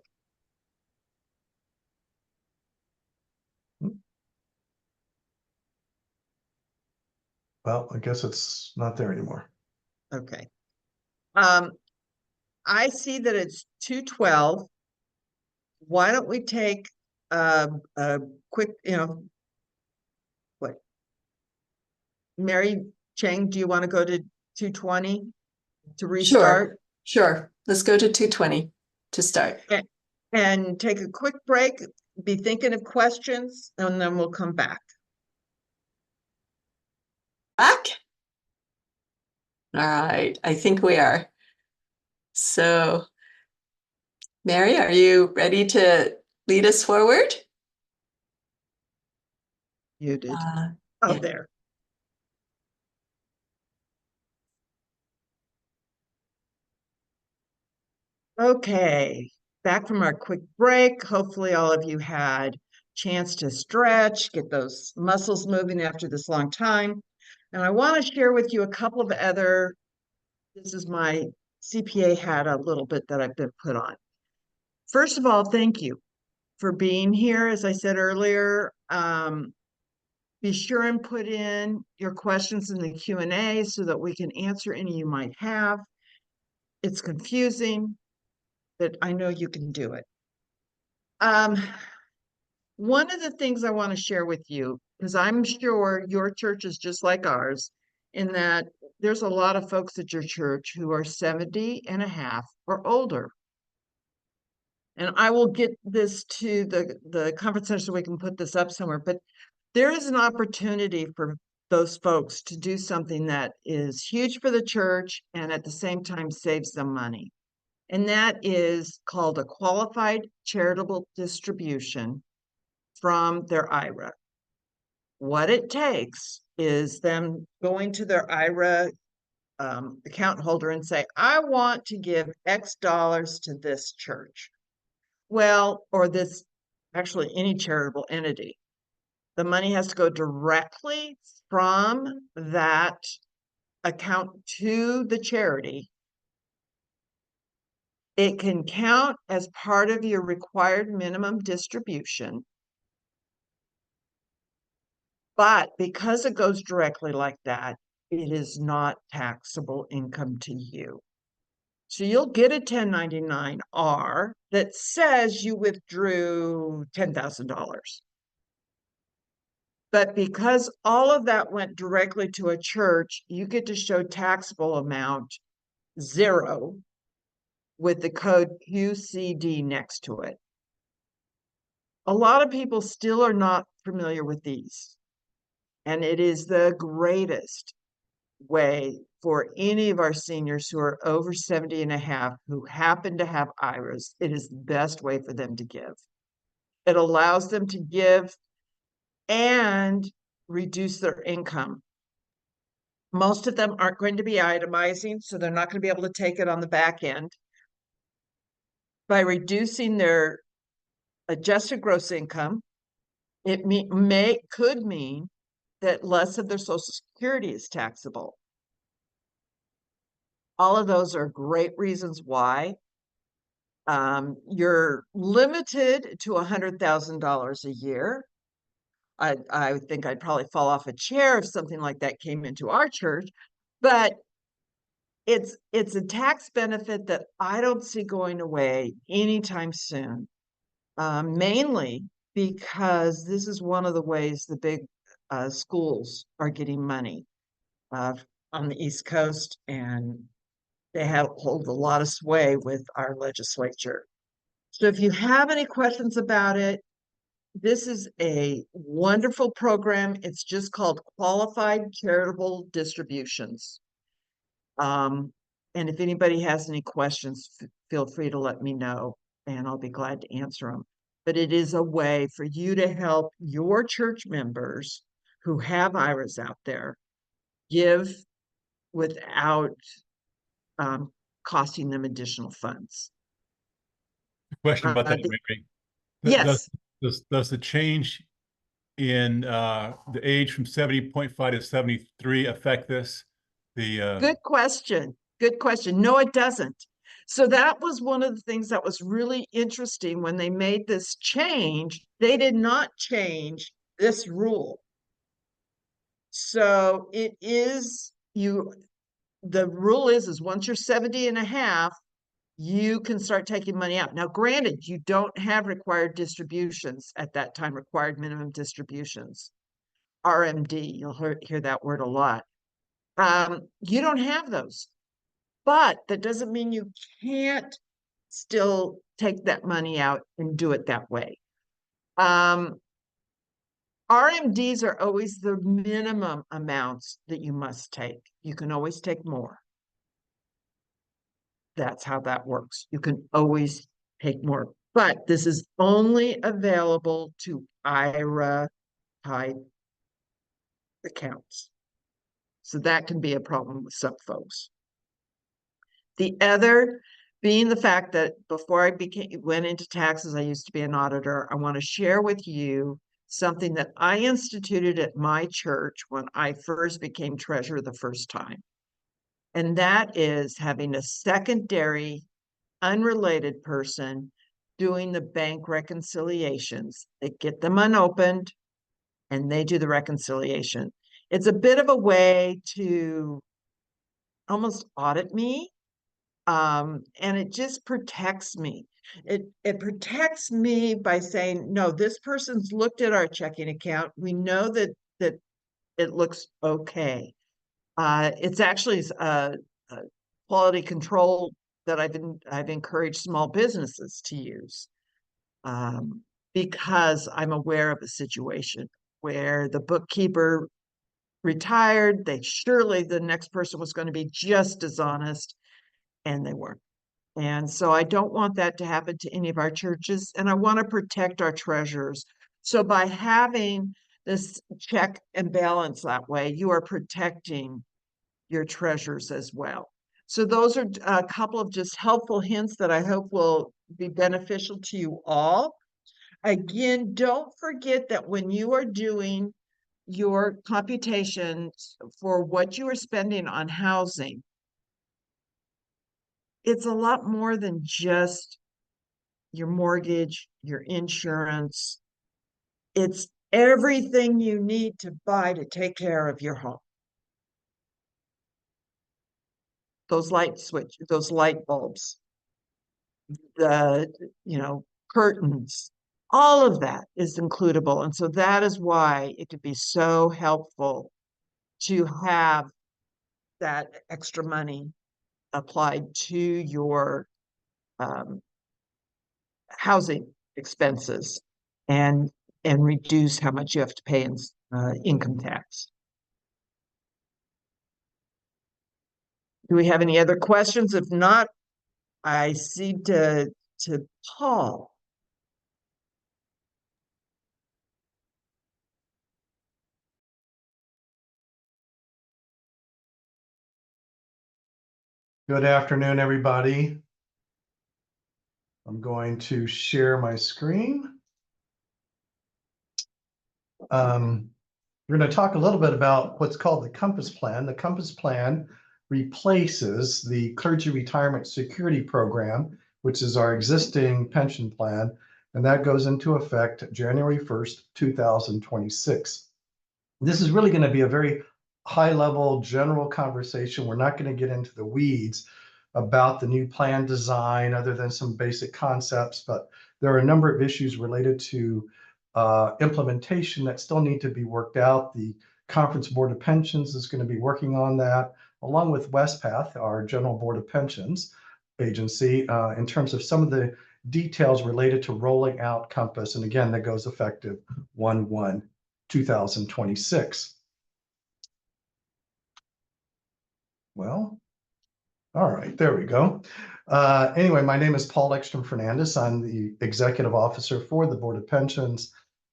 [SPEAKER 6] Well, I guess it's not there anymore.
[SPEAKER 4] Okay. I see that it's 2:12. Why don't we take a quick, what? Mary Chang, do you want to go to 2:20 to restart?
[SPEAKER 2] Sure. Let's go to 2:20 to start.
[SPEAKER 4] And take a quick break, be thinking of questions, and then we'll come back.
[SPEAKER 2] Back? All right, I think we are. So, Mary, are you ready to lead us forward?
[SPEAKER 4] You did.
[SPEAKER 2] Yeah.
[SPEAKER 4] There. Okay, back from our quick break. Hopefully all of you had chance to stretch, get those muscles moving after this long time. And I want to share with you a couple of this is my CPA hat a little bit that I've been put on. First of all, thank you for being here. As I said earlier, be sure and put in your questions in the Q&A so that we can answer any you might have. It's confusing, but I know you can do it. One of the things I want to share with you, because I'm sure your church is just like ours, in that there's a lot of folks at your church who are 70 and a half or older. And I will get this to the conference center so we can put this up somewhere, but there is an opportunity for those folks to do something that is huge for the church and at the same time saves them money. And that is called a qualified charitable distribution from their IRA. What it takes is them going to their IRA account holder and say, I want to give X dollars to this church. Well, or this, actually any charitable entity. The money has to go directly from that account to the charity. It can count as part of your required minimum distribution. But because it goes directly like that, it is not taxable income to you. So you'll get a 1099-R that says you withdrew $10,000. But because all of that went directly to a church, you get to show taxable amount 0 with the code QCD next to it. A lot of people still are not familiar with these. And it is the greatest way for any of our seniors who are over 70 and a half who happen to have IRAs. It is the best way for them to give. It allows them to give and reduce their income. Most of them aren't going to be itemizing, so they're not going to be able to take it on the back end. By reducing their adjusted gross income. It could mean that less of their Social Security is taxable. All of those are great reasons why. You're limited to $100,000 a year. I think I'd probably fall off a chair if something like that came into our church, but it's a tax benefit that I don't see going away anytime soon. Mainly because this is one of the ways the big schools are getting money on the East Coast, and they hold a lot of sway with our legislature. So if you have any questions about it, this is a wonderful program. It's just called Qualified Charitable Distributions. And if anybody has any questions, feel free to let me know, and I'll be glad to answer them. But it is a way for you to help your church members who have IRAs out there give without costing them additional funds.
[SPEAKER 3] Question about that,
[SPEAKER 4] The-
[SPEAKER 3] Mary.
[SPEAKER 4] yes.
[SPEAKER 3] Does the change in the age from 70.5 to 73 affect this?
[SPEAKER 4] Good question. Good question. No, it doesn't. So that was one of the things that was really interesting when they made this change. They did not change this rule. So it is the rule is once you're 70 and a half, you can start taking money out. Now, granted, you don't have required distributions at that time, required minimum distributions, RMD. You'll hear that word a lot. You don't have those, but that doesn't mean you can't still take that money out and do it that way. RMDs are always the minimum amounts that you must take. You can always take more. That's how that works. You can always take more, but this is only available to IRA type accounts. So that can be a problem with some folks. The other being the fact that before I went into taxes, I used to be an auditor. I want to share with you something that I instituted at my church when I first became treasurer the first time. And that is having a secondary, unrelated person doing the bank reconciliations. They get them unopened and they do the reconciliation. It's a bit of a way to almost audit me. And it just protects me. It protects me by saying, no, this person's looked at our checking account. We know that it looks okay. It's actually a quality control that I've encouraged small businesses to use, because I'm aware of a situation where the bookkeeper retired. Surely the next person was going to be just as honest, and they weren't. And so I don't want that to happen to any of our churches, and I want to protect our treasurers. So by having this check and balance that way, you are protecting your treasurers as well. So those are a couple of just helpful hints that I hope will be beneficial to you all. Again, don't forget that when you are doing your computations for what you are spending on housing, it's a lot more than just your mortgage, your insurance. It's everything you need to buy to take care of your home. Those light bulbs, the, curtains, all of that is includable. And so that is why it could be so helpful to have that extra money applied to your housing expenses and reduce how much you have to pay in income tax. Do we have any other questions? If not, I cede to Paul.
[SPEAKER 6] Good afternoon, everybody. I'm going to share my screen. We're going to talk a little bit about what's called the Compass Plan. The Compass Plan replaces the Clergy Retirement Security Program, which is our existing pension plan, and that goes into effect January 1st, 2026. This is really going to be a very high-level general conversation. We're not going to get into the weeds about the new plan design other than some basic concepts, but there are a number of issues related to implementation that still need to be worked out. The Conference Board of Pensions is going to be working on that, along with WestPath, our General Board of Pensions agency, in terms of some of the details related to rolling out Compass. And again, that goes effective 1/1/2026. Well, all right, there we go. Anyway, my name is Paul Estrum-Fernandez. I'm the Executive Officer for the Board of Pensions.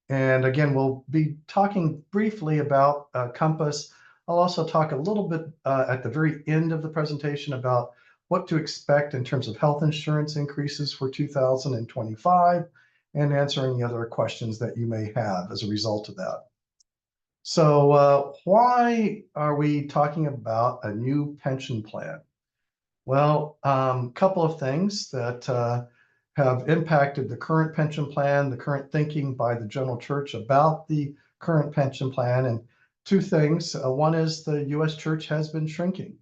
[SPEAKER 6] And again, we'll be talking briefly about Compass. I'll also talk a little bit at the very end of the presentation about what to expect in terms of health insurance increases for 2025 and answer any other questions that you may have as a result of that. So why are we talking about a new pension plan? Well, a couple of things that have impacted the current pension plan, the current thinking by the General Church about the current pension plan, and two things. One is the U.S. Church has been shrinking.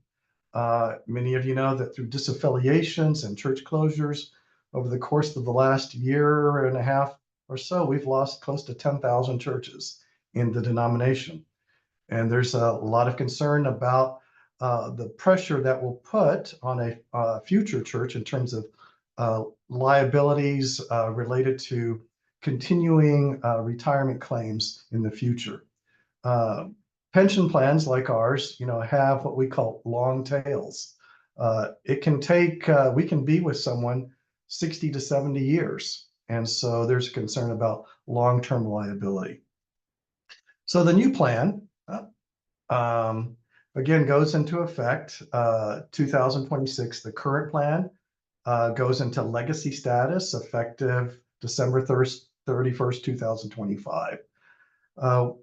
[SPEAKER 6] Many of you know that through disaffiliations and church closures over the course of the last year and a half or so, we've lost close to 10,000 churches in the denomination. And there's a lot of concern about the pressure that will put on a future church in terms of liabilities related to continuing retirement claims in the future. Pension plans like ours, have what we call long tails. It can take, we can be with someone 60 to 70 years. And so there's concern about long-term liability. So the new plan, again, goes into effect 2026. The current plan goes into legacy status effective December 31st, 2025.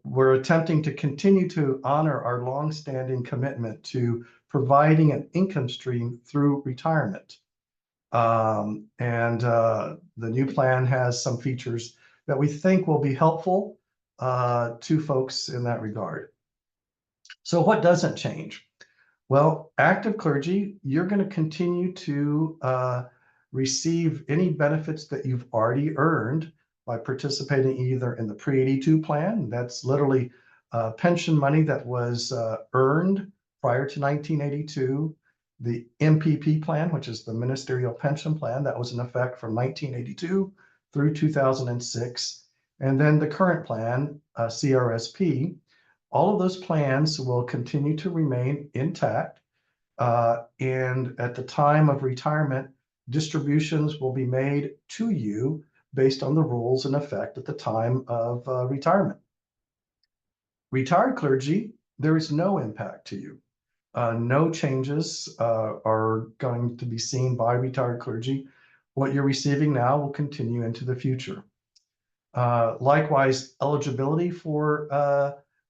[SPEAKER 6] We're attempting to continue to honor our longstanding commitment to providing an income stream through retirement. The new plan has some features that we think will be helpful to folks in that regard. So what doesn't change? Well, active clergy, you're going to continue to receive any benefits that you've already earned by participating either in the pre-82 plan, that's literally pension money that was earned prior to 1982, the MPP plan, which is the Ministerial Pension Plan, that was in effect from 1982 through 2006, and then the current plan, CRSP. All of those plans will continue to remain intact. And at the time of retirement, distributions will be made to you based on the rules in effect at the time of retirement. Retired clergy, there is no impact to you. No changes are going to be seen by retired clergy. What you're receiving now will continue into the future. Likewise, eligibility for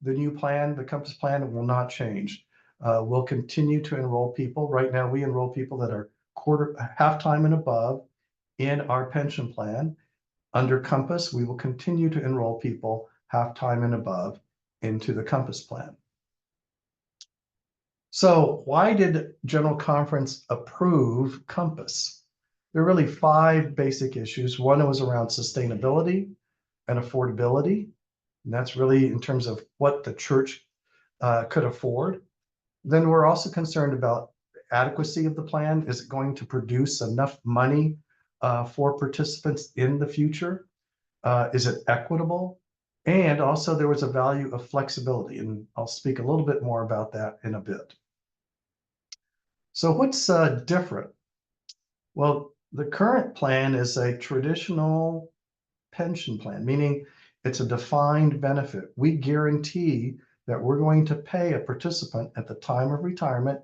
[SPEAKER 6] the new plan, the Compass plan, will not change. We'll continue to enroll people. Right now, we enroll people that are half-time and above in our pension plan. Under Compass, we will continue to enroll people half-time and above into the Compass plan. So why did General Conference approve Compass? There are really 5 basic issues. One was around sustainability and affordability. And that's really in terms of what the church could afford. Then we're also concerned about the adequacy of the plan. Is it going to produce enough money for participants in the future? Is it equitable? And also there was a value of flexibility, and I'll speak a little bit more about that in a bit. So what's different? Well, the current plan is a traditional pension plan, meaning it's a defined benefit. We guarantee that we're going to pay a participant at the time of retirement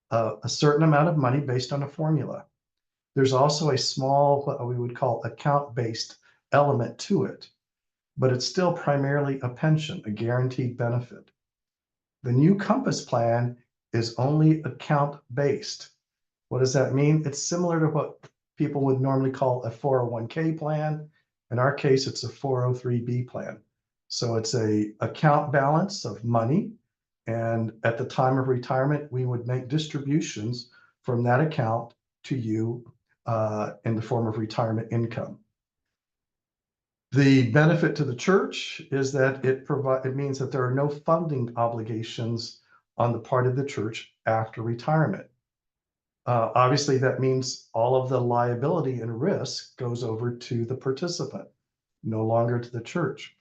[SPEAKER 6] a certain amount of money based on a formula. There's also a small, what we would call account-based element to it. but it's still primarily a pension, a guaranteed benefit. The new Compass plan is only account-based. What does that mean? It's similar to what people would normally call a 401k plan. In our case, it's a 403b plan. So it's a account balance of money. And at the time of retirement, we would make distributions from that account to you in the form of retirement income. The benefit to the church is that it means that there are no funding obligations on the part of the church after retirement. Obviously, that means all of the liability and risk goes over to the participant, no longer to the church.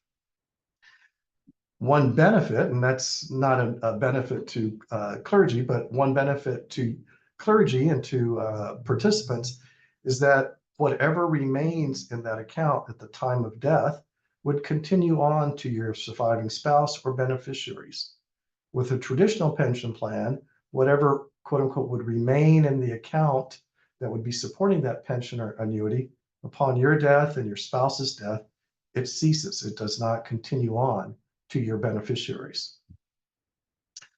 [SPEAKER 6] One benefit, and that's not a benefit to clergy, but one benefit to clergy and to participants is that whatever remains in that account at the time of death would continue on to your surviving spouse or beneficiaries. With a traditional pension plan, whatever quote unquote would remain in the account that would be supporting that pension or annuity upon your death and your spouse's death, it ceases. It does not continue on to your beneficiaries.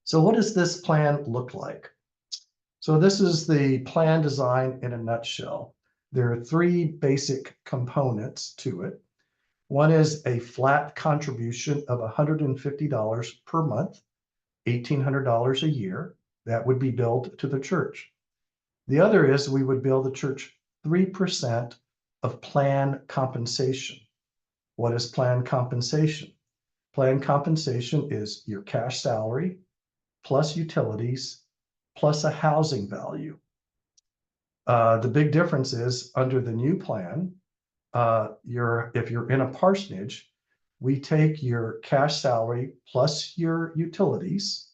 [SPEAKER 6] So what does this plan look like? So this is the plan design in a nutshell. There are three basic components to it. One is a flat contribution of $150 per month, $1,800 a year. That would be billed to the church. The other is we would bill the church 3% of plan compensation. What is plan compensation? Plan compensation is your cash salary plus utilities plus a housing value. The big difference is under the new plan, if you're in a parsonage, we take your cash salary plus your utilities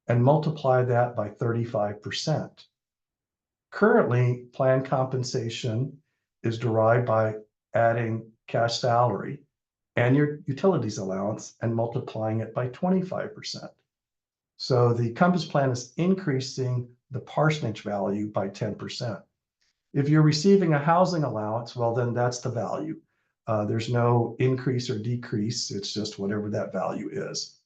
[SPEAKER 6] and multiply that by 35%. Currently, plan compensation is derived by adding cash salary and your utilities allowance and multiplying it by 25%. So the Compass plan is increasing the parsonage value by 10%. If you're receiving a housing allowance, well, then that's the value. There's no increase or decrease. It's just whatever that value is.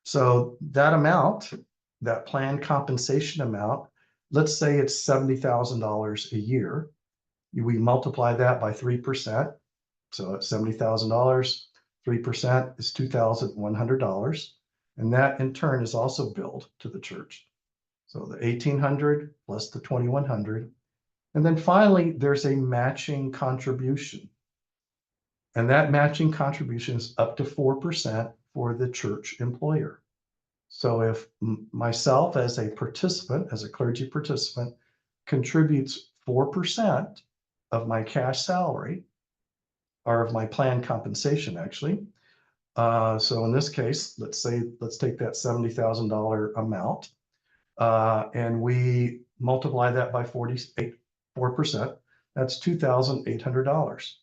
[SPEAKER 6] So that amount, that plan compensation amount, let's say it's $70,000 a year. We multiply that by 3%. So at $70,000, 3% is $2,100. And that in turn is also billed to the church. So the $1,800 plus the $2,100. And then finally, there's a matching contribution. And that matching contribution is up to 4% for the church employer. So if myself as a participant, as a clergy participant, contributes 4% of my cash salary, or of my plan compensation actually. So in this case, let's take that $70,000 amount and we multiply that by 4%. That's $2,800.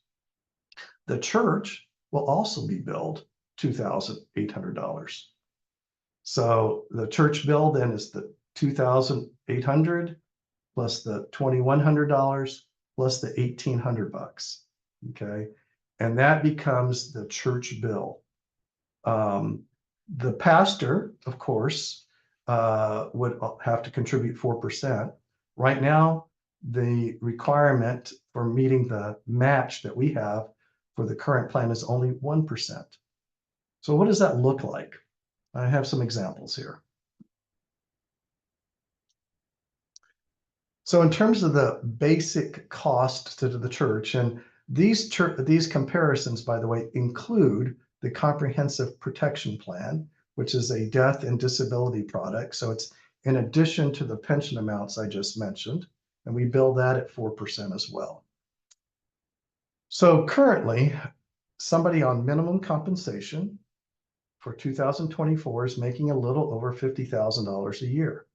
[SPEAKER 6] The church will also be billed $2,800. So the church bill then is the $2,800 plus the $2,100 plus the $1,800. Okay, and that becomes the church bill. The pastor, of course, would have to contribute 4%. Right now, the requirement for meeting the match that we have for the current plan is only 1%. So what does that look like? I have some examples here. So in terms of the basic cost to the church, and these comparisons, by the way, include the Comprehensive Protection Plan, which is a death and disability product. So it's in addition to the pension amounts I just mentioned, and we bill that at 4% as well. So currently, somebody on minimum compensation for 2024 is making a little over $50,000 a year.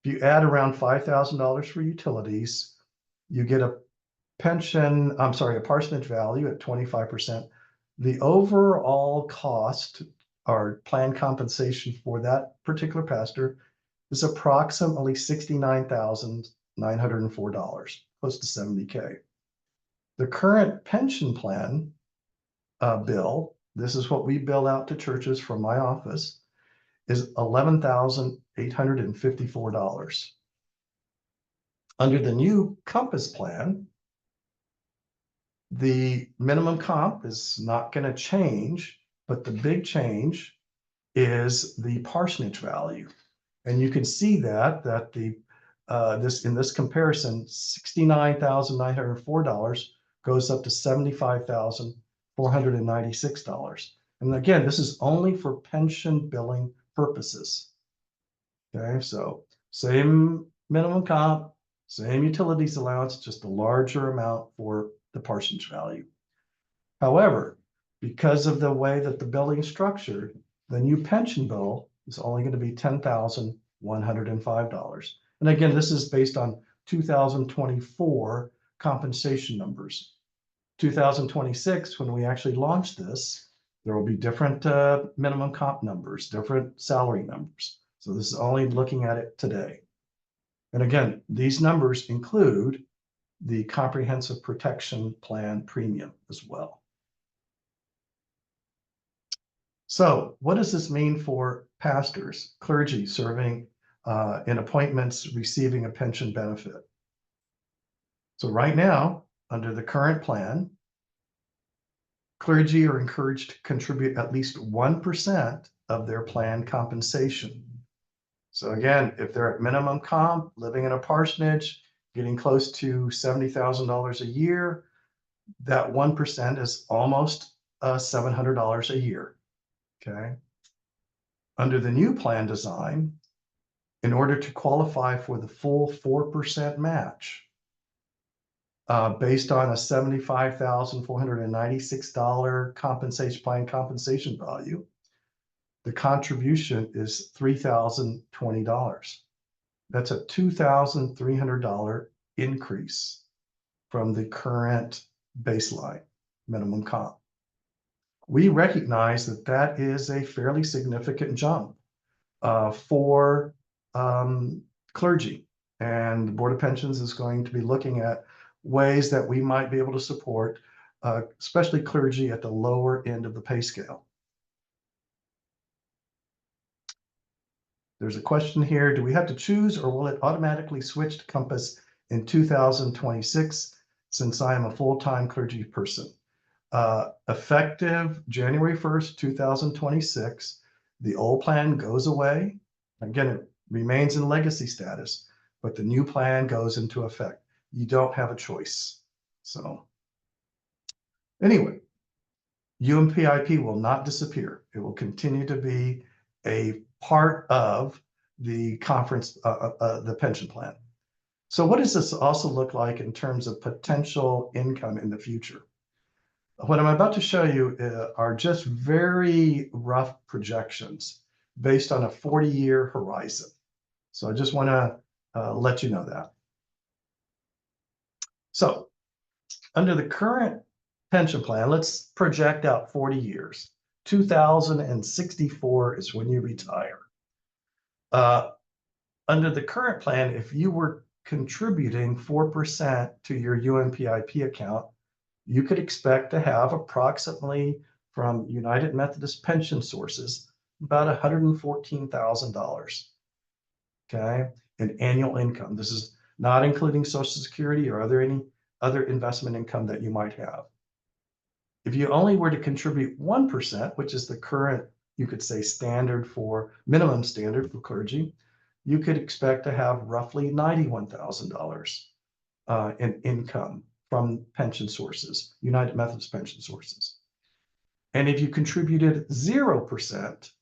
[SPEAKER 6] If you add around $5,000 for utilities, you get a parsonage value at 25%. The overall cost or plan compensation for that particular pastor is approximately $69,904, close to $70K. The current pension plan bill, this is what we bill out to churches from my office, is $11,854. Under the new Compass plan, the minimum comp is not going to change, but the big change is the parsonage value. And you can see that the in this comparison, $69,904 goes up to $75,496. And again, this is only for pension billing purposes. Okay, so same minimum comp, same utilities allowance, just a larger amount for the parsonage value. However, because of the way that the billing is structured, the new pension bill is only going to be $10,105. And again, this is based on 2024 compensation numbers. 2026, when we actually launch this, there will be different minimum comp numbers, different salary numbers. So this is only looking at it today. And again, these numbers include the comprehensive protection plan premium as well. So what does this mean for pastors, clergy serving in appointments receiving a pension benefit? So right now, under the current plan, clergy are encouraged to contribute at least 1% of their planned compensation. So again, if they're at minimum comp, living in a parsonage, getting close to $70,000 a year, that 1% is almost $700 a year. Okay. Under the new plan design, in order to qualify for the full 4% match, based on a $75,496 compensation value, the contribution is $3,020. That's a $2,300 increase from the current baseline minimum comp. We recognize that that is a fairly significant jump for clergy, and the Board of Pensions is going to be looking at ways that we might be able to support, especially clergy at the lower end of the pay scale. There's a question here, do we have to choose or will it automatically switch to Compass in 2026 since I am a full-time clergy person? Effective January 1st, 2026, the old plan goes away. Again, it remains in legacy status, but the new plan goes into effect. You don't have a choice. So anyway, UMPIP will not disappear. It will continue to be a part of the conference, the pension plan. So what does this also look like in terms of potential income in the future? What I'm about to show you are just very rough projections based on a 40-year horizon. So I just want to let you know that. So under the current pension plan, let's project out 40 years. 2064 is when you retire. Under the current plan, if you were contributing 4% to your UMPIP account, you could expect to have approximately from United Methodist pension sources about $114,000, okay, in annual income. This is not including Social Security or any other investment income that you might have. If you only were to contribute 1%, which is the current, you could say, minimum standard for clergy, you could expect to have roughly $91,000 in income from pension sources, United Methodist pension sources. And if you contributed 0%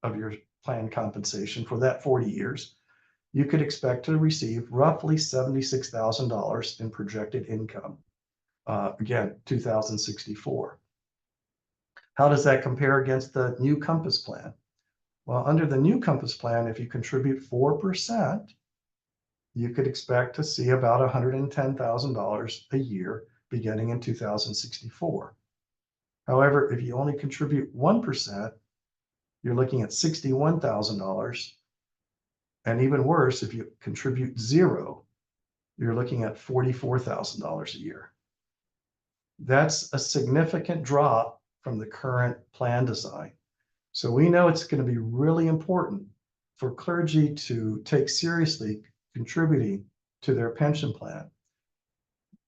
[SPEAKER 6] of your planned compensation for that 40 years, you could expect to receive roughly $76,000 in projected income. Again, 2064. How does that compare against the new Compass plan? Well, under the new Compass plan, if you contribute 4%, you could expect to see about $110,000 a year beginning in 2064. However, if you only contribute 1%, you're looking at $61,000. And even worse, if you contribute 0, you're looking at $44,000 a year. That's a significant drop from the current plan design. So we know it's going to be really important for clergy to take seriously contributing to their pension plan.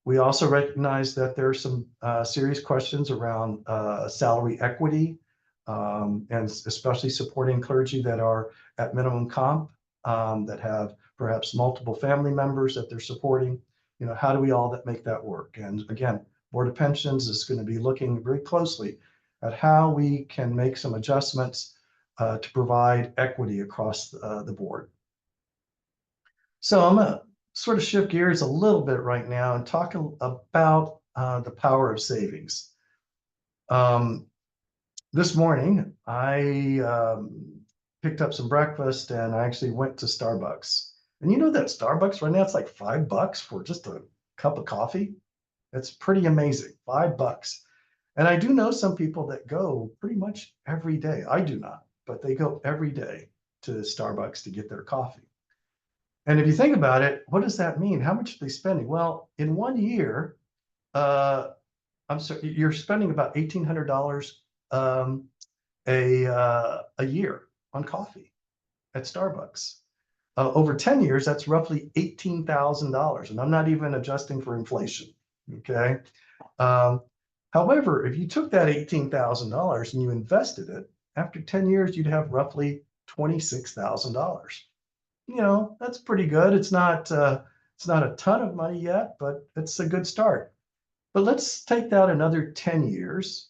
[SPEAKER 6] We also recognize that there are some serious questions around salary equity, and especially supporting clergy that are at minimum comp, that have perhaps multiple family members that they're supporting. You know, how do we all make that work? And again, Board of Pensions is going to be looking very closely at how we can make some adjustments to provide equity across the board. So I'm going to sort of shift gears a little bit right now and talk about the power of savings. This morning, I picked up some breakfast and I actually went to Starbucks. And you know that Starbucks right now, it's like $5 for just a cup of coffee. It's pretty amazing, $5. And I do know some people that go pretty much every day. I do not, but they go every day to Starbucks to get their coffee. And if you think about it, what does that mean? How much are they spending? Well, in 1 year, I'm sorry, you're spending about $1,800 a year on coffee at Starbucks. Over 10 years, that's roughly $18,000, and I'm not even adjusting for inflation. Okay. However, if you took that $18,000 and you invested it, after 10 years, you'd have roughly $26,000. You know, that's pretty good. It's not a ton of money yet, but it's a good start. But let's take that another 10 years.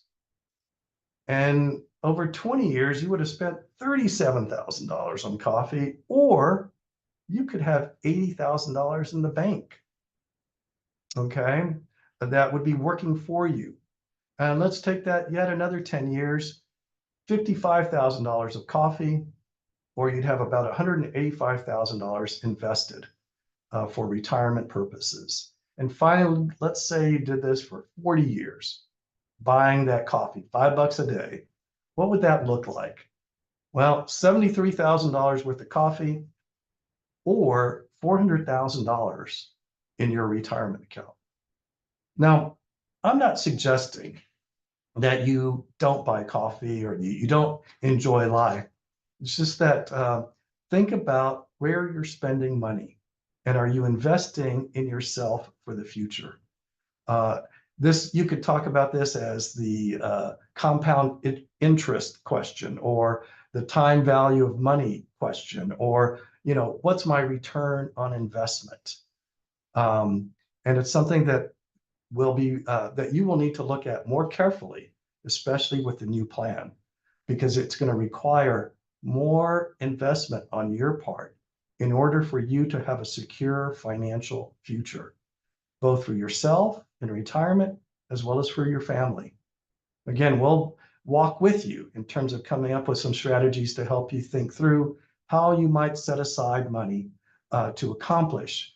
[SPEAKER 6] And over 20 years, you would have spent $37,000 on coffee, or you could have $80,000 in the bank. Okay, that would be working for you. And let's take that yet another 10 years, $55,000 of coffee, or you'd have about $185,000 invested for retirement purposes. And finally, let's say you did this for 40 years, buying that coffee, $5 a day. What would that look like? Well, $73,000 worth of coffee, or $400,000 in your retirement account. Now, I'm not suggesting that you don't buy coffee or you don't enjoy life. It's just that think about where you're spending money, and are you investing in yourself for the future? You could talk about this as the compound interest question, or the time value of money question, or what's my return on investment? And it's something that will be that you will need to look at more carefully, especially with the new plan, because it's going to require more investment on your part in order for you to have a secure financial future, both for yourself in retirement as well as for your family. Again, we'll walk with you in terms of coming up with some strategies to help you think through how you might set aside money to accomplish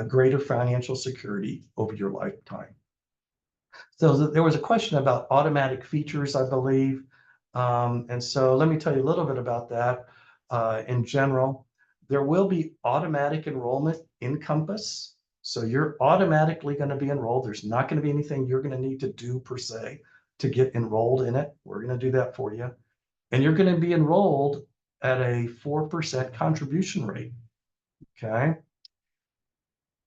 [SPEAKER 6] greater financial security over your lifetime. So there was a question about automatic features, I believe. And so let me tell you a little bit about that. In general, there will be automatic enrollment in Compass. So you're automatically going to be enrolled. There's not going to be anything you're going to need to do per se to get enrolled in it. We're going to do that for you. And you're going to be enrolled at a 4% contribution rate. Okay.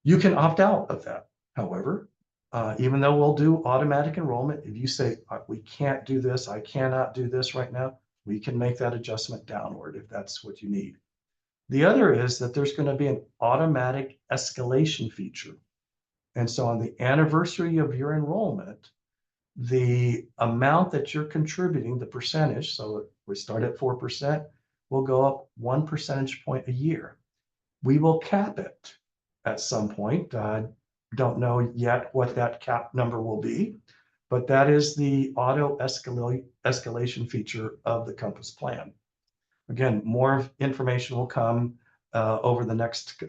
[SPEAKER 6] You can opt out of that, however. Even though we'll do automatic enrollment, if you say, we can't do this, I cannot do this right now, we can make that adjustment downward if that's what you need. The other is that there's going to be an automatic escalation feature. And so on the anniversary of your enrollment, the amount that you're contributing, the percentage, so we start at 4%, will go up 1 percentage point a year. We will cap it at some point. Don't know yet what that cap number will be, but that is the auto escalation feature of the Compass plan. Again, more information will come over the next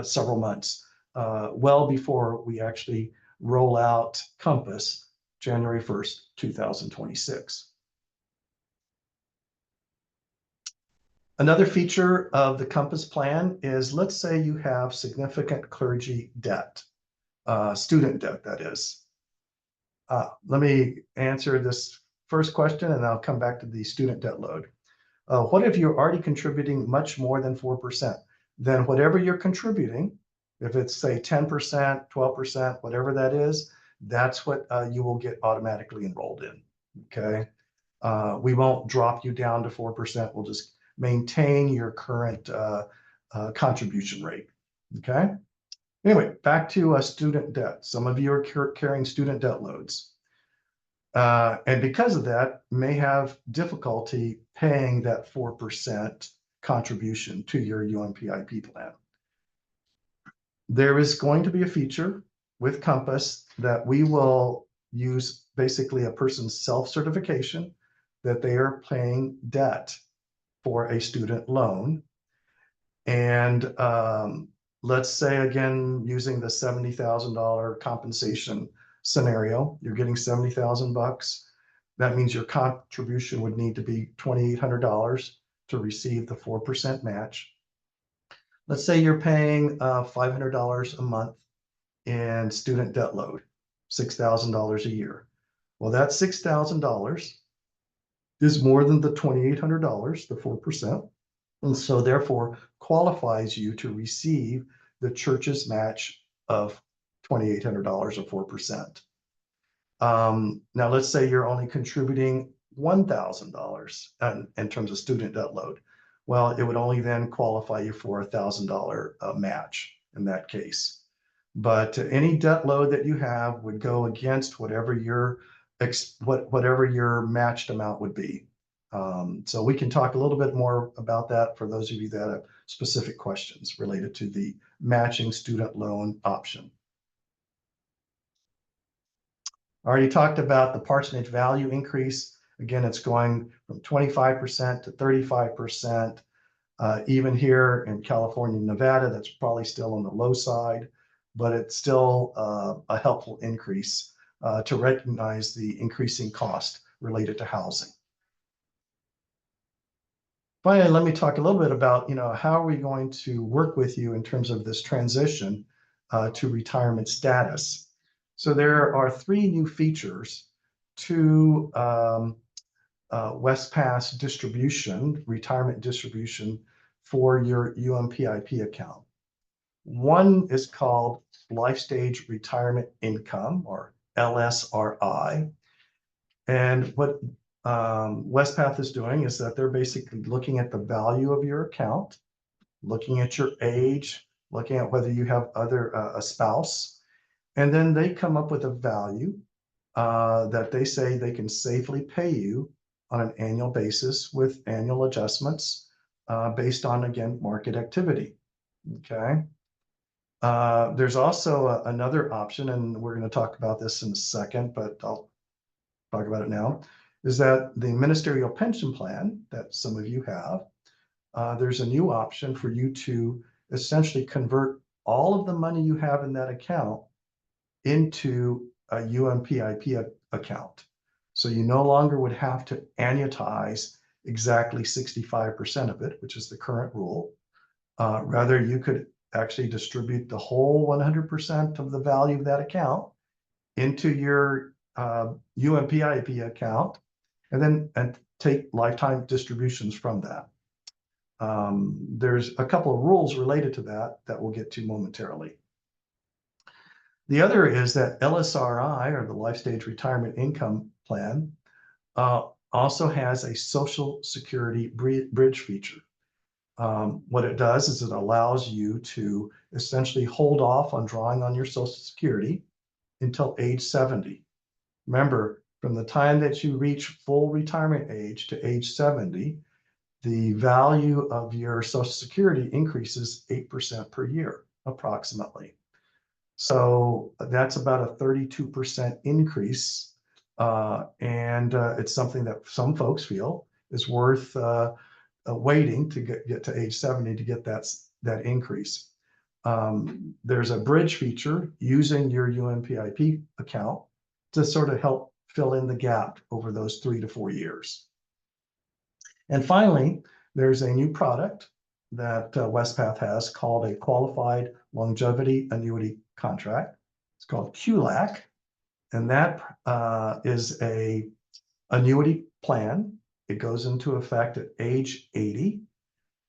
[SPEAKER 6] several months, well before we actually roll out Compass January 1st, 2026. Another feature of the Compass plan is, let's say you have significant clergy debt. Student debt, that is. Let me answer this first question, and I'll come back to the student debt load. What if you're already contributing much more than 4%? Then whatever you're contributing, if it's say 10%, 12%, whatever that is, that's what you will get automatically enrolled in, okay? We won't drop you down to 4%. We'll just maintain your current contribution rate, okay? Anyway, back to student debt. Some of you are carrying student debt loads. And because of that, may have difficulty paying that 4% contribution to your UMPIP plan. There is going to be a feature with Compass that we will use basically a person's self-certification that they are paying debt for a student loan. And let's say, again, using the $70,000 compensation scenario, you're getting $70,000. That means your contribution would need to be $2,800 to receive the 4% match. Let's say you're paying $500 a month in student debt load, $6,000 a year. Well, that $6,000 is more than the $2,800, the 4%. And so therefore qualifies you to receive the church's match of $2,800 or 4%. Now let's say you're only contributing $1,000 in terms of student debt load. Well, it would only then qualify you for a $1,000 match in that case. But any debt load that you have would go against whatever your matched amount would be. So we can talk a little bit more about that for those of you that have specific questions related to the matching student loan option. I already talked about the parsonage value increase. Again, it's going from 25% to 35%. Even here in California and Nevada, that's probably still on the low side, but it's still a helpful increase to recognize the increasing cost related to housing. Finally, let me talk a little bit about, how are we going to work with you in terms of this transition to retirement status. So there are 3 new features to WestPass distribution, retirement distribution for your UMPIP account. One is called Life Stage Retirement Income, or LSRI. And what WestPath is doing is that they're basically looking at the value of your account, looking at your age, looking at whether you have a spouse, and then they come up with a value that they say they can safely pay you on an annual basis with annual adjustments based on, again, market activity. Okay. There's also another option, and we're going to talk about this in a second, but I'll talk about it now, is that the ministerial pension plan that some of you have, there's a new option for you to essentially convert all of the money you have in that account into a UMPIP account. So you no longer would have to annuitize exactly 65% of it, which is the current rule. Rather, you could actually distribute the whole 100% of the value of that account into your UMPIP account, and take lifetime distributions from that. There's a couple of rules related to that we'll get to momentarily. The other is that LSRI, or the Life Stage Retirement Income Plan, also has a Social Security bridge feature. What it does is it allows you to essentially hold off on drawing on your Social Security until age 70. Remember, from the time that you reach full retirement age to age 70, the value of your Social Security increases 8% per year, approximately. So that's about a 32% increase. And it's something that some folks feel is worth waiting to get to age 70 to get that increase. There's a bridge feature using your UMPIP account to sort of help fill in the gap over those 3 to 4 years. And finally, there's a new product that WestPath has called a Qualified Longevity Annuity Contract. It's called QLAC, and that is a annuity plan. It goes into effect at age 80.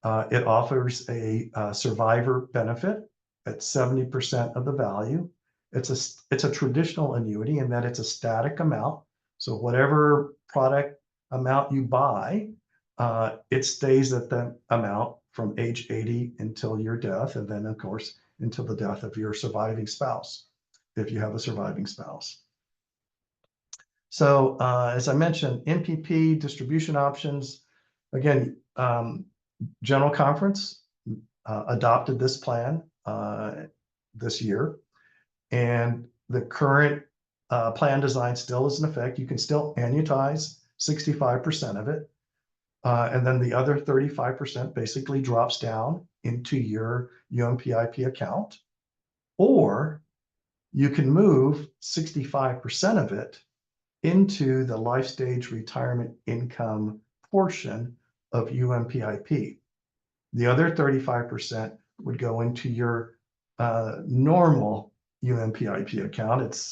[SPEAKER 6] It offers a survivor benefit at 70% of the value. It's a traditional annuity in that it's a static amount. So whatever product amount you buy, it stays at that amount from age 80 until your death, and then of course until the death of your surviving spouse, if you have a surviving spouse. So as I mentioned, MPP distribution options, again, General Conference adopted this plan this year, and the current plan design still is in effect. You can still annuitize 65% of it, and then the other 35% basically drops down into your UMPIP account, or you can move 65% of it into the life stage retirement income portion of UMPIP. The other 35% would go into your normal UMPIP account. It's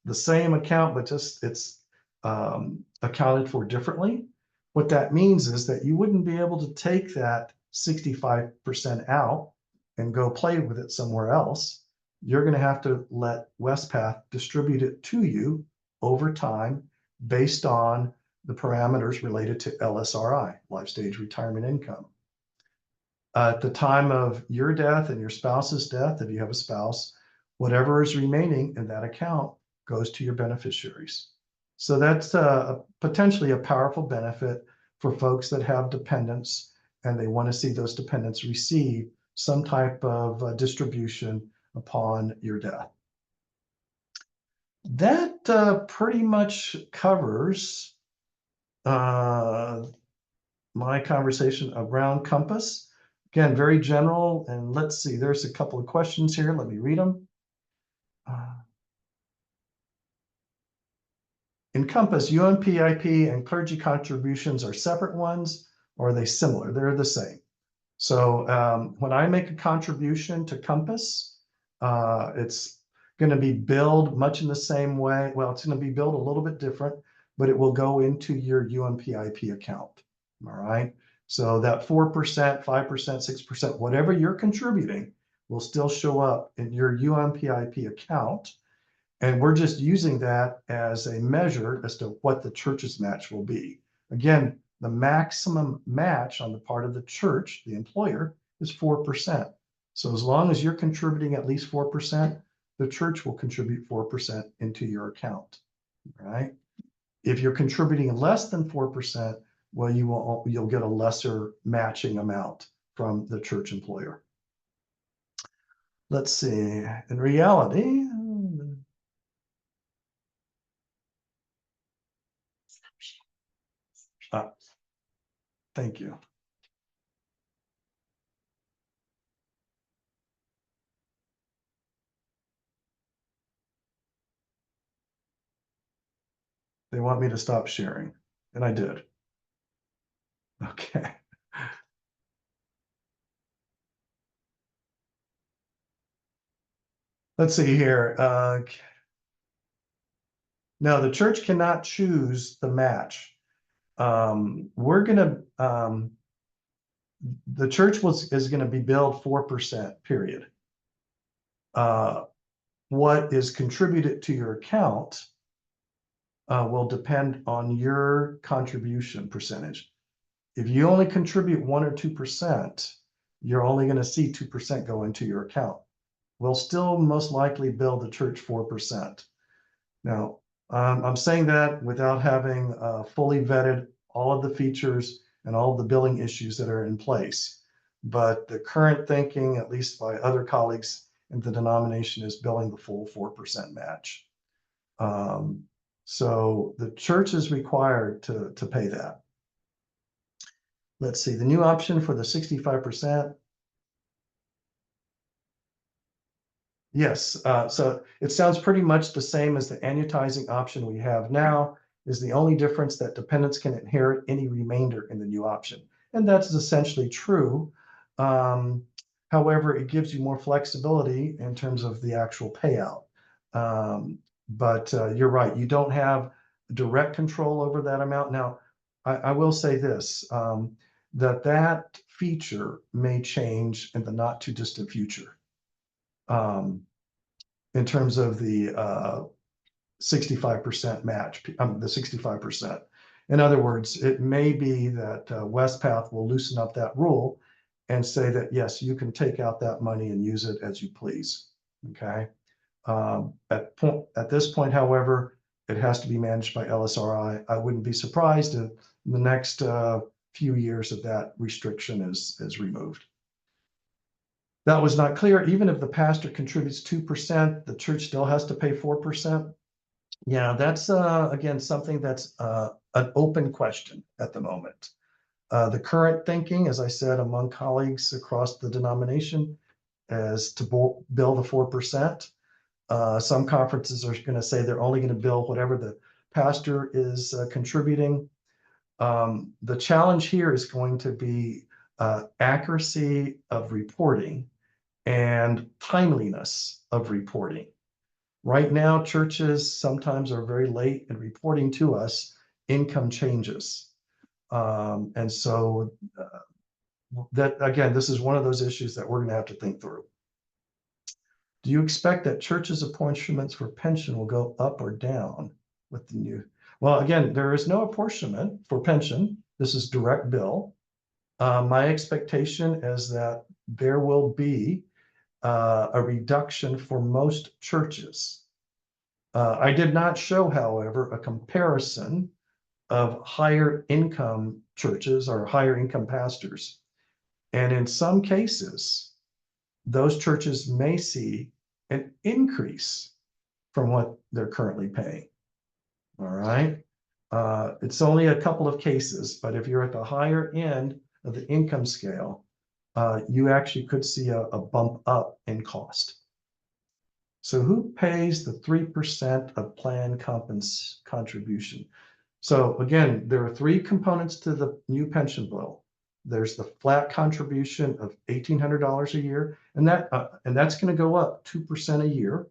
[SPEAKER 6] the same account, but just it's accounted for differently. What that means is that you wouldn't be able to take that 65% out and go play with it somewhere else. You're going to have to let Westpath distribute it to you over time based on the parameters related to LSRI, life stage retirement income. At the time of your death and your spouse's death, if you have a spouse, whatever is remaining in that account goes to your beneficiaries. So that's potentially a powerful benefit for folks that have dependents and they want to see those dependents receive some type of distribution upon your death. That pretty much covers my conversation around Compass. Again, very general, and let's see, there's a couple of questions here. Let me read them. In Compass, UMPIP and clergy contributions are separate ones, or are they similar? They're the same. So when I make a contribution to Compass, it's going to be billed much in the same way. Well, it's going to be billed a little bit different, but it will go into your UMPIP account. All right. So that 4%, 5%, 6%, whatever you're contributing will still show up in your UMPIP account. And we're just using that as a measure as to what the church's match will be. Again, the maximum match on the part of the church, the employer, is 4%. So as long as you're contributing at least 4%, the church will contribute 4% into your account, right? If you're contributing less than 4%, well, you'll get a lesser matching amount from the church employer. Let's see, in reality, thank you. They want me to stop sharing, and I did. Okay. Let's see here. No, the church cannot choose the match. The church is going to be billed 4%, period. What is contributed to your account will depend on your contribution percentage. If you only contribute 1 or 2%, you're only going to see 2% go into your account. We'll still most likely bill the church 4%. Now, I'm saying that without having fully vetted all of the features and all of the billing issues that are in place. But the current thinking, at least by other colleagues in the denomination, is billing the full 4% match. So the church is required to pay that. Let's see, the new option for the 65%. Yes, so it sounds pretty much the same as the annuitizing option we have now. Is the only difference that dependents can inherit any remainder in the new option. And that's essentially true. However, it gives you more flexibility in terms of the actual payout. But you're right, you don't have direct control over that amount. Now, I will say this, that feature may change in the not too distant future. In terms of the 65% match, the 65%. In other words, it may be that Westpath will loosen up that rule and say that, yes, you can take out that money and use it as you please, okay? At this point, however, it has to be managed by LSRI. I wouldn't be surprised if in the next few years that restriction is removed. That was not clear. Even if the pastor contributes 2%, the church still has to pay 4%. Yeah, that's again something that's an open question at the moment. The current thinking, as I said, among colleagues across the denomination, is to bill the 4%. Some conferences are going to say they're only going to bill whatever the pastor is contributing. The challenge here is going to be accuracy of reporting and timeliness of reporting. Right now, churches sometimes are very late in reporting to us income changes. And so that, again, this is one of those issues that we're going to have to think through. Do you expect that churches' apportionments for pension will go up or down with the new? Well, again, there is no apportionment for pension. This is direct bill. My expectation is that there will be a reduction for most churches. I did not show, however, a comparison of higher income churches or higher income pastors. And in some cases, those churches may see an increase from what they're currently paying. All right. It's only a couple of cases, but if you're at the higher end of the income scale, you actually could see a bump up in cost. So who pays the 3% of plan contribution? So again, there are three components to the new pension bill. There's the flat contribution of $1,800 a year, and that's going to go up 2% a year.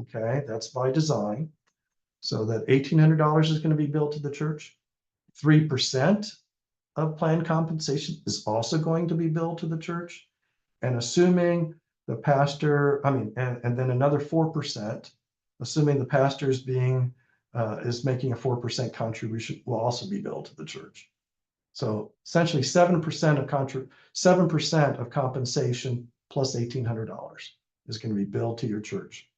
[SPEAKER 6] Okay, that's by design. So that $1,800 is going to be billed to the church. 3% of plan compensation is also going to be billed to the church. And assuming the pastor, and then another 4%, assuming the pastor is making a 4% contribution, will also be billed to the church. So essentially 7% of compensation plus $1,800 is going to be billed to your church.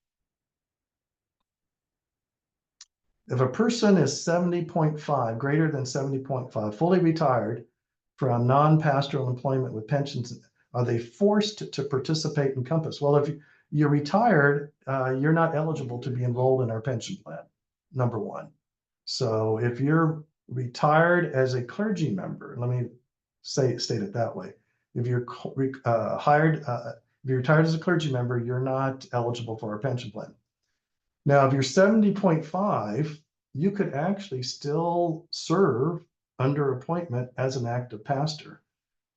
[SPEAKER 6] If a person is 70.5, greater than 70.5, fully retired from non-pastoral employment with pensions, are they forced to participate in Compass? Well, if you're retired, you're not eligible to be enrolled in our pension plan, number one. So if you're retired as a clergy member, let me state it that way. If you're retired as a clergy member, you're not eligible for our pension plan. Now, if you're 70.5, you could actually still serve under appointment as an active pastor.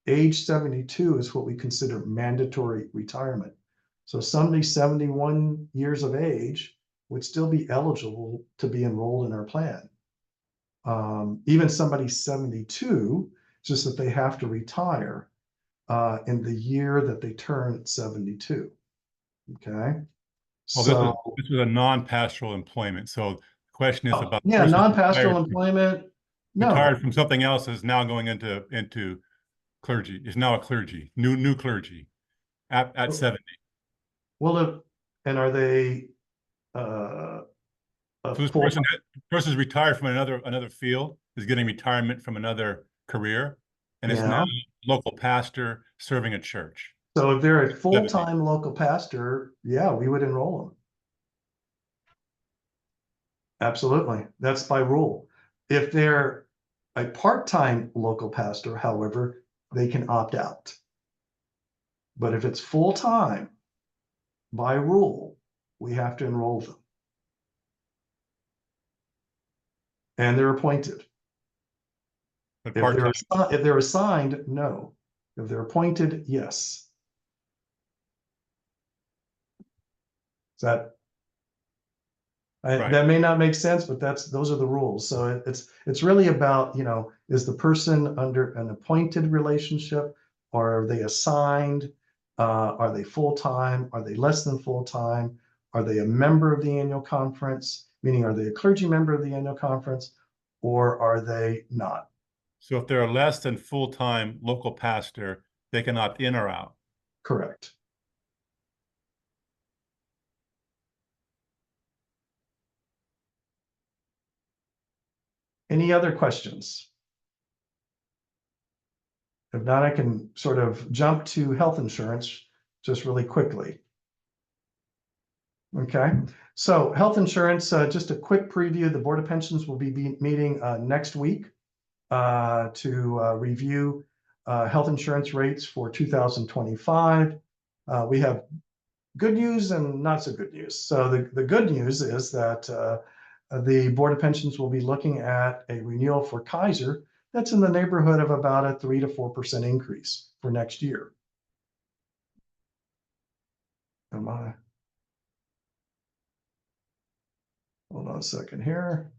[SPEAKER 6] Age 72 is what we consider mandatory retirement. So somebody 71 years of age would still be eligible to be enrolled in our plan. Even somebody 72, just that they have to retire in the year that they turn 72. Okay.
[SPEAKER 3] Well,
[SPEAKER 6] So
[SPEAKER 3] this was a non-pastoral employment. So the question is about
[SPEAKER 6] non-pastoral employment.
[SPEAKER 3] Retired from something else is now going into clergy. Is now a clergy, new clergy at 70.
[SPEAKER 6] Well, and are they?
[SPEAKER 3] So this person's retired from another field, is getting retirement from another career, and is now a local pastor serving a church.
[SPEAKER 6] So if they're a full-time local pastor, yeah, we would enroll them. Absolutely. That's by rule. If they're a part-time local pastor, however, they can opt out. But if it's full-time, by rule, we have to enroll them. And they're appointed. If they're assigned, no. If they're appointed, yes. Is that
[SPEAKER 3] Right.
[SPEAKER 6] That may not make sense, but those are the rules. So it's really about, is the person under an appointed relationship, or are they assigned? Are they full-time? Are they less than full-time? Are they a member of the annual conference? Meaning, are they a clergy member of the annual conference, or are they not?
[SPEAKER 3] So if they're a less than full-time local pastor, they can opt in or out.
[SPEAKER 6] Correct. Any other questions? If not, I can sort of jump to health insurance just really quickly. Okay, so health insurance, just a quick preview. The Board of Pensions will be meeting next week to review health insurance rates for 2025. We have good news and not so good news. So the good news is that the Board of Pensions will be looking at a renewal for Kaiser that's in the neighborhood of about a 3 to 4% increase for next year. Hold on a second here.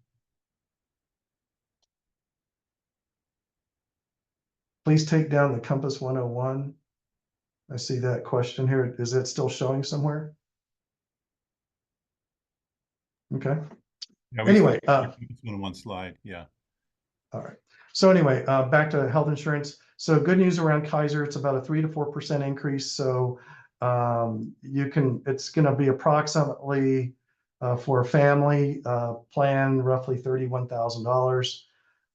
[SPEAKER 6] Please take down the Compass 101. I see that question here. Is it still showing somewhere? Okay.
[SPEAKER 3] Yeah,
[SPEAKER 6] Anyway,
[SPEAKER 3] it's on one slide. Yeah.
[SPEAKER 6] All right. So anyway, back to health insurance. So good news around Kaiser, it's about a 3 to 4% increase. So it's going to be approximately for a family plan, roughly $31,000.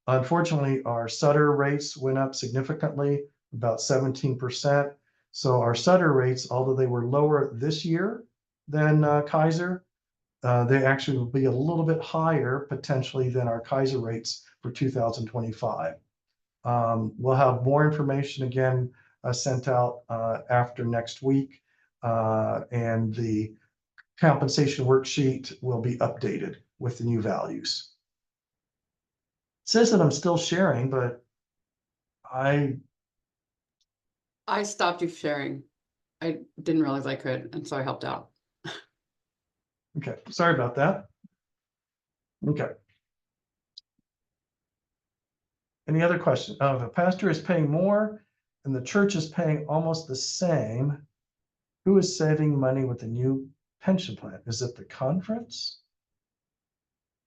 [SPEAKER 6] Unfortunately, our Sutter rates went up significantly, about 17%. So our Sutter rates, although they were lower this year than Kaiser, they actually will be a little bit higher potentially than our Kaiser rates for 2025. We'll have more information again sent out after next week, and the compensation worksheet will be updated with the new values. It says that I'm still sharing, but I
[SPEAKER 5] stopped you sharing. I didn't realize I could, and so I helped out.
[SPEAKER 6] okay, sorry about that. Okay. Any other questions? If a pastor is paying more and the church is paying almost the same, who is saving money with the new pension plan? Is it the conference?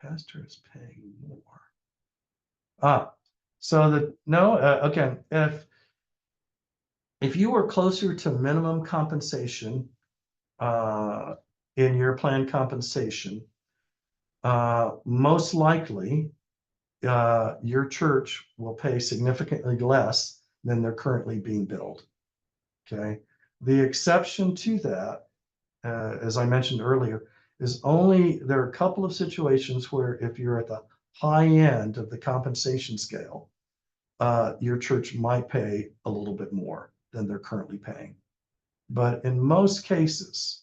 [SPEAKER 6] Pastor is paying more. So again, if you were closer to minimum compensation in your plan compensation, most likely your church will pay significantly less than they're currently being billed. Okay. The exception to that, as I mentioned earlier, is there are a couple of situations where if you're at the high end of the compensation scale, your church might pay a little bit more than they're currently paying. But in most cases,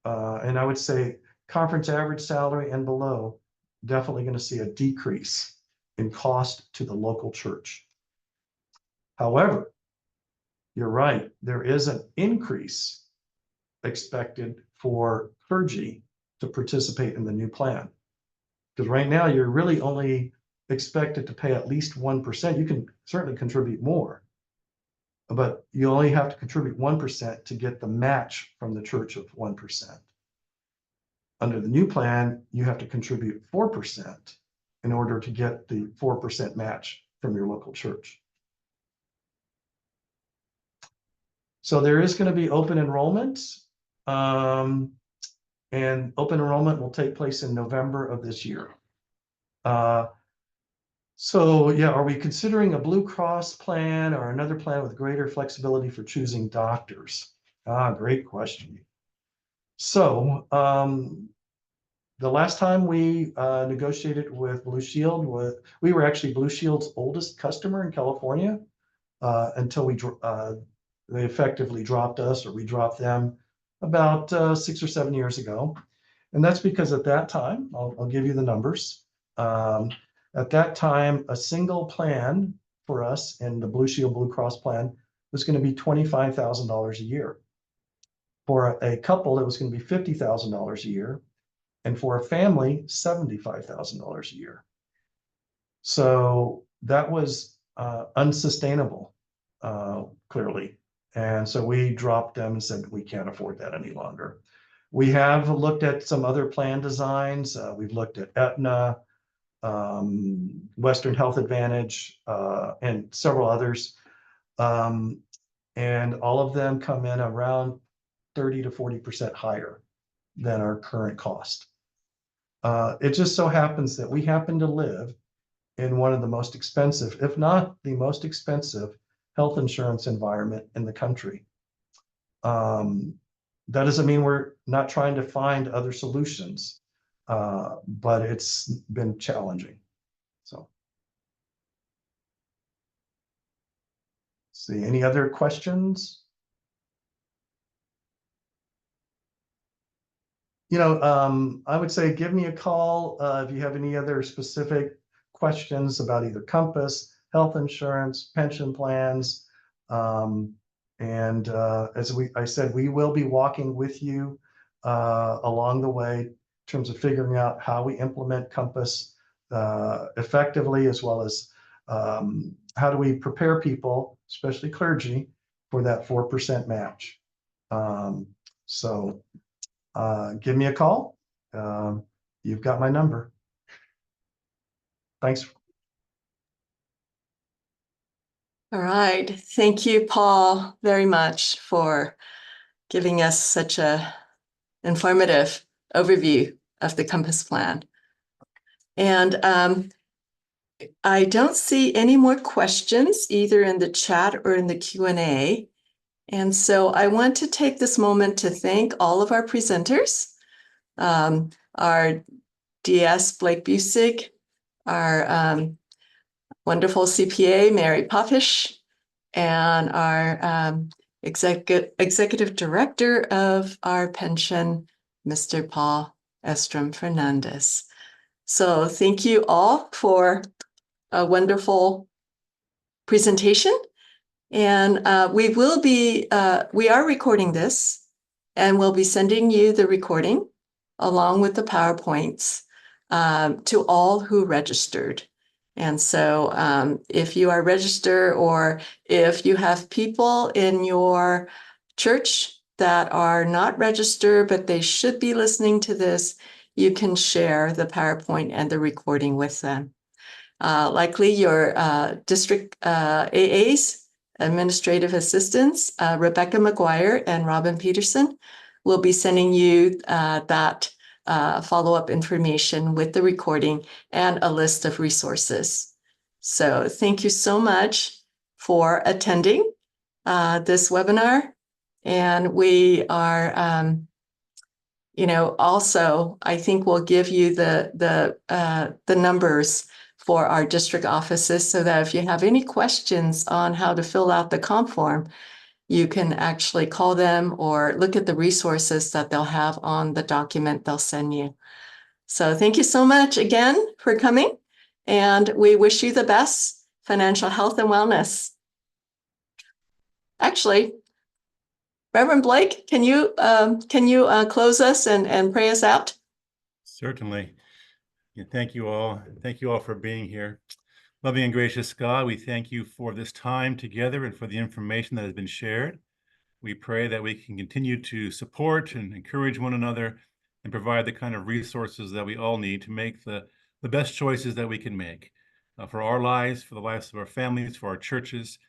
[SPEAKER 6] and I would say conference average salary and below, definitely going to see a decrease in cost to the local church. However, you're right, there is an increase expected for clergy to participate in the new plan. Because right now you're really only expected to pay at least 1%. You can certainly contribute more, but you only have to contribute 1% to get the match from the church of 1%. Under the new plan, you have to contribute 4% in order to get the 4% match from your local church. So there is going to be open enrollment, and open enrollment will take place in November of this year. So yeah, are we considering a Blue Cross plan or another plan with greater flexibility for choosing doctors? Great question. So the last time we negotiated with Blue Shield, we were actually Blue Shield's oldest customer in California until they effectively dropped us, or we dropped them about 6 or 7 years ago. And that's because at that time, I'll give you the numbers. At that time, a single plan for us in the Blue Shield Blue Cross plan was going to be $25,000 a year. For a couple, it was going to be $50,000 a year. and for a family, $75,000 a year. So that was unsustainable, clearly. And so we dropped them and said, we can't afford that any longer. We have looked at some other plan designs. We've looked at Aetna, Western Health Advantage, and several others. And all of them come in around 30 to 40% higher than our current cost. It just so happens that we happen to live in one of the most expensive, if not the most expensive, health insurance environment in the country. That doesn't mean we're not trying to find other solutions, but it's been challenging. So, see, any other questions? I would say give me a call if you have any other specific questions about either Compass, health insurance, pension plans. And as I said, we will be walking with you along the way in terms of figuring out how we implement Compass effectively, as well as how do we prepare people, especially clergy, for that 4% match. So give me a call. You've got my number. Thanks.
[SPEAKER 2] All right. Thank you, Paul, very much for giving us such a informative overview of the Compass Plan. And I don't see any more questions either in the chat or in the Q&A. And so I want to take this moment to thank all of our presenters, our DS Blake Busick, our wonderful CPA, Mary Popish, and our executive director of our pension, Mr. Paul Estrum-Fernandez. So thank you all for a wonderful presentation. And we are recording this, and we'll be sending you the recording along with the PowerPoints to all who registered. And so if you are registered, or if you have people in your church that are not registered, but they should be listening to this, you can share the PowerPoint and the recording with them. Likely your district AAs, administrative assistants, Rebecca McGuire and Robin Peterson, will be sending you that follow-up information with the recording and a list of resources. So thank you so much for attending this webinar. And we are, also, I think we'll give you the numbers for our district offices, so that if you have any questions on how to fill out the comp form, you can actually call them or look at the resources that they'll have on the document they'll send you. So thank you so much again for coming, and we wish you the best financial health and wellness. Actually, Reverend Blake, can you close us and pray us out?
[SPEAKER 3] Certainly. Yeah, thank you all. Thank you all for being here. Loving and gracious God, we thank you for this time together and for the information that has been shared. We pray that we can continue to support and encourage one another and provide the kind of resources that we all need to make the best choices that we can make for our lives, for the lives of our families, for our churches,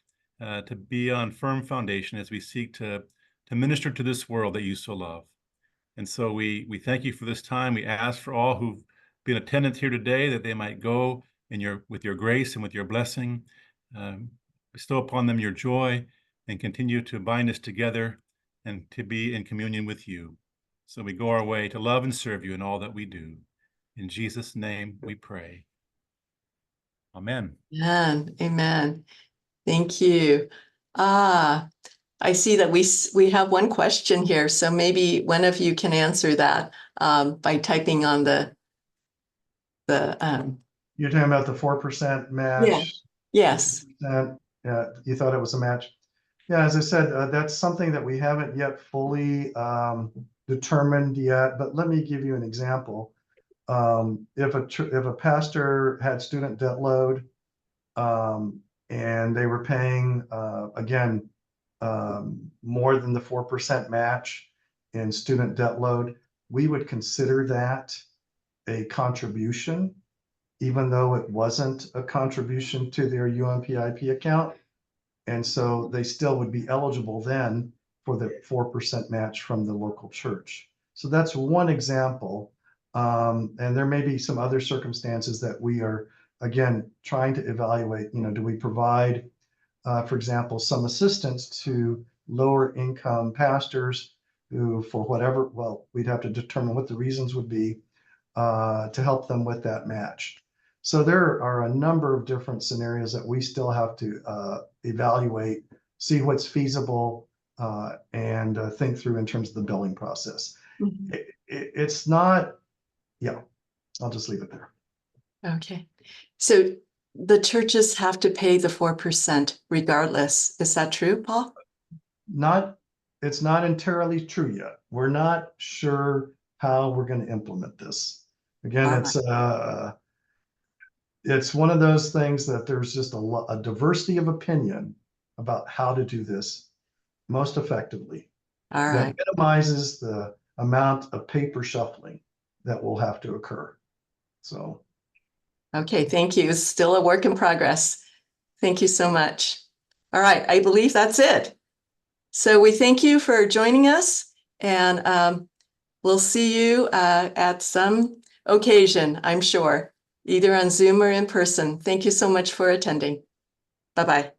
[SPEAKER 3] to be on firm foundation as we seek to minister to this world that you so love. And so we thank you for this time. We ask for all who've been attendant here today that they might go with your grace and with your blessing, bestow upon them your joy, and continue to bind us together and to be in communion with you. So we go our way to love and serve you in all that we do. In Jesus' name we pray. Amen.
[SPEAKER 2] Amen. Amen. Thank you. I see that we have one question here, so maybe one of you can answer that by typing on the
[SPEAKER 6] You're talking about the 4% match?
[SPEAKER 2] Yeah. Yes.
[SPEAKER 6] Yeah, you thought it was a match. Yeah, as I said, that's something that we haven't yet fully determined yet, but let me give you an example. If a pastor had student debt load, and they were paying, again, more than the 4% match in student debt load, we would consider that a contribution, even though it wasn't a contribution to their UMPIP account. And so they still would be eligible then for the 4% match from the local church. So that's one example. And there may be some other circumstances that we are, again, trying to evaluate. Do we provide, for example, some assistance to lower income pastors who, for whatever, well, we'd have to determine what the reasons would be to help them with that match. So there are a number of different scenarios that we still have to evaluate, see what's feasible, and think through in terms of the billing process.
[SPEAKER 2] Mhm.
[SPEAKER 6] It's not, yeah, I'll just leave it there.
[SPEAKER 2] Okay. So the churches have to pay the 4% regardless. Is that true, Paul?
[SPEAKER 6] It's not entirely true yet. We're not sure how we're going to implement this. Again, it's one of those things that there's just a diversity of opinion about how to do this most effectively.
[SPEAKER 2] All right.
[SPEAKER 6] That minimizes the amount of paper shuffling that will have to occur. So.
[SPEAKER 2] Okay, thank you. It's still a work in progress. Thank you so much. All right, I believe that's it. So we thank you for joining us, and we'll see you at some occasion, I'm sure, either on Zoom or in person. Thank you so much for attending. Bye-bye.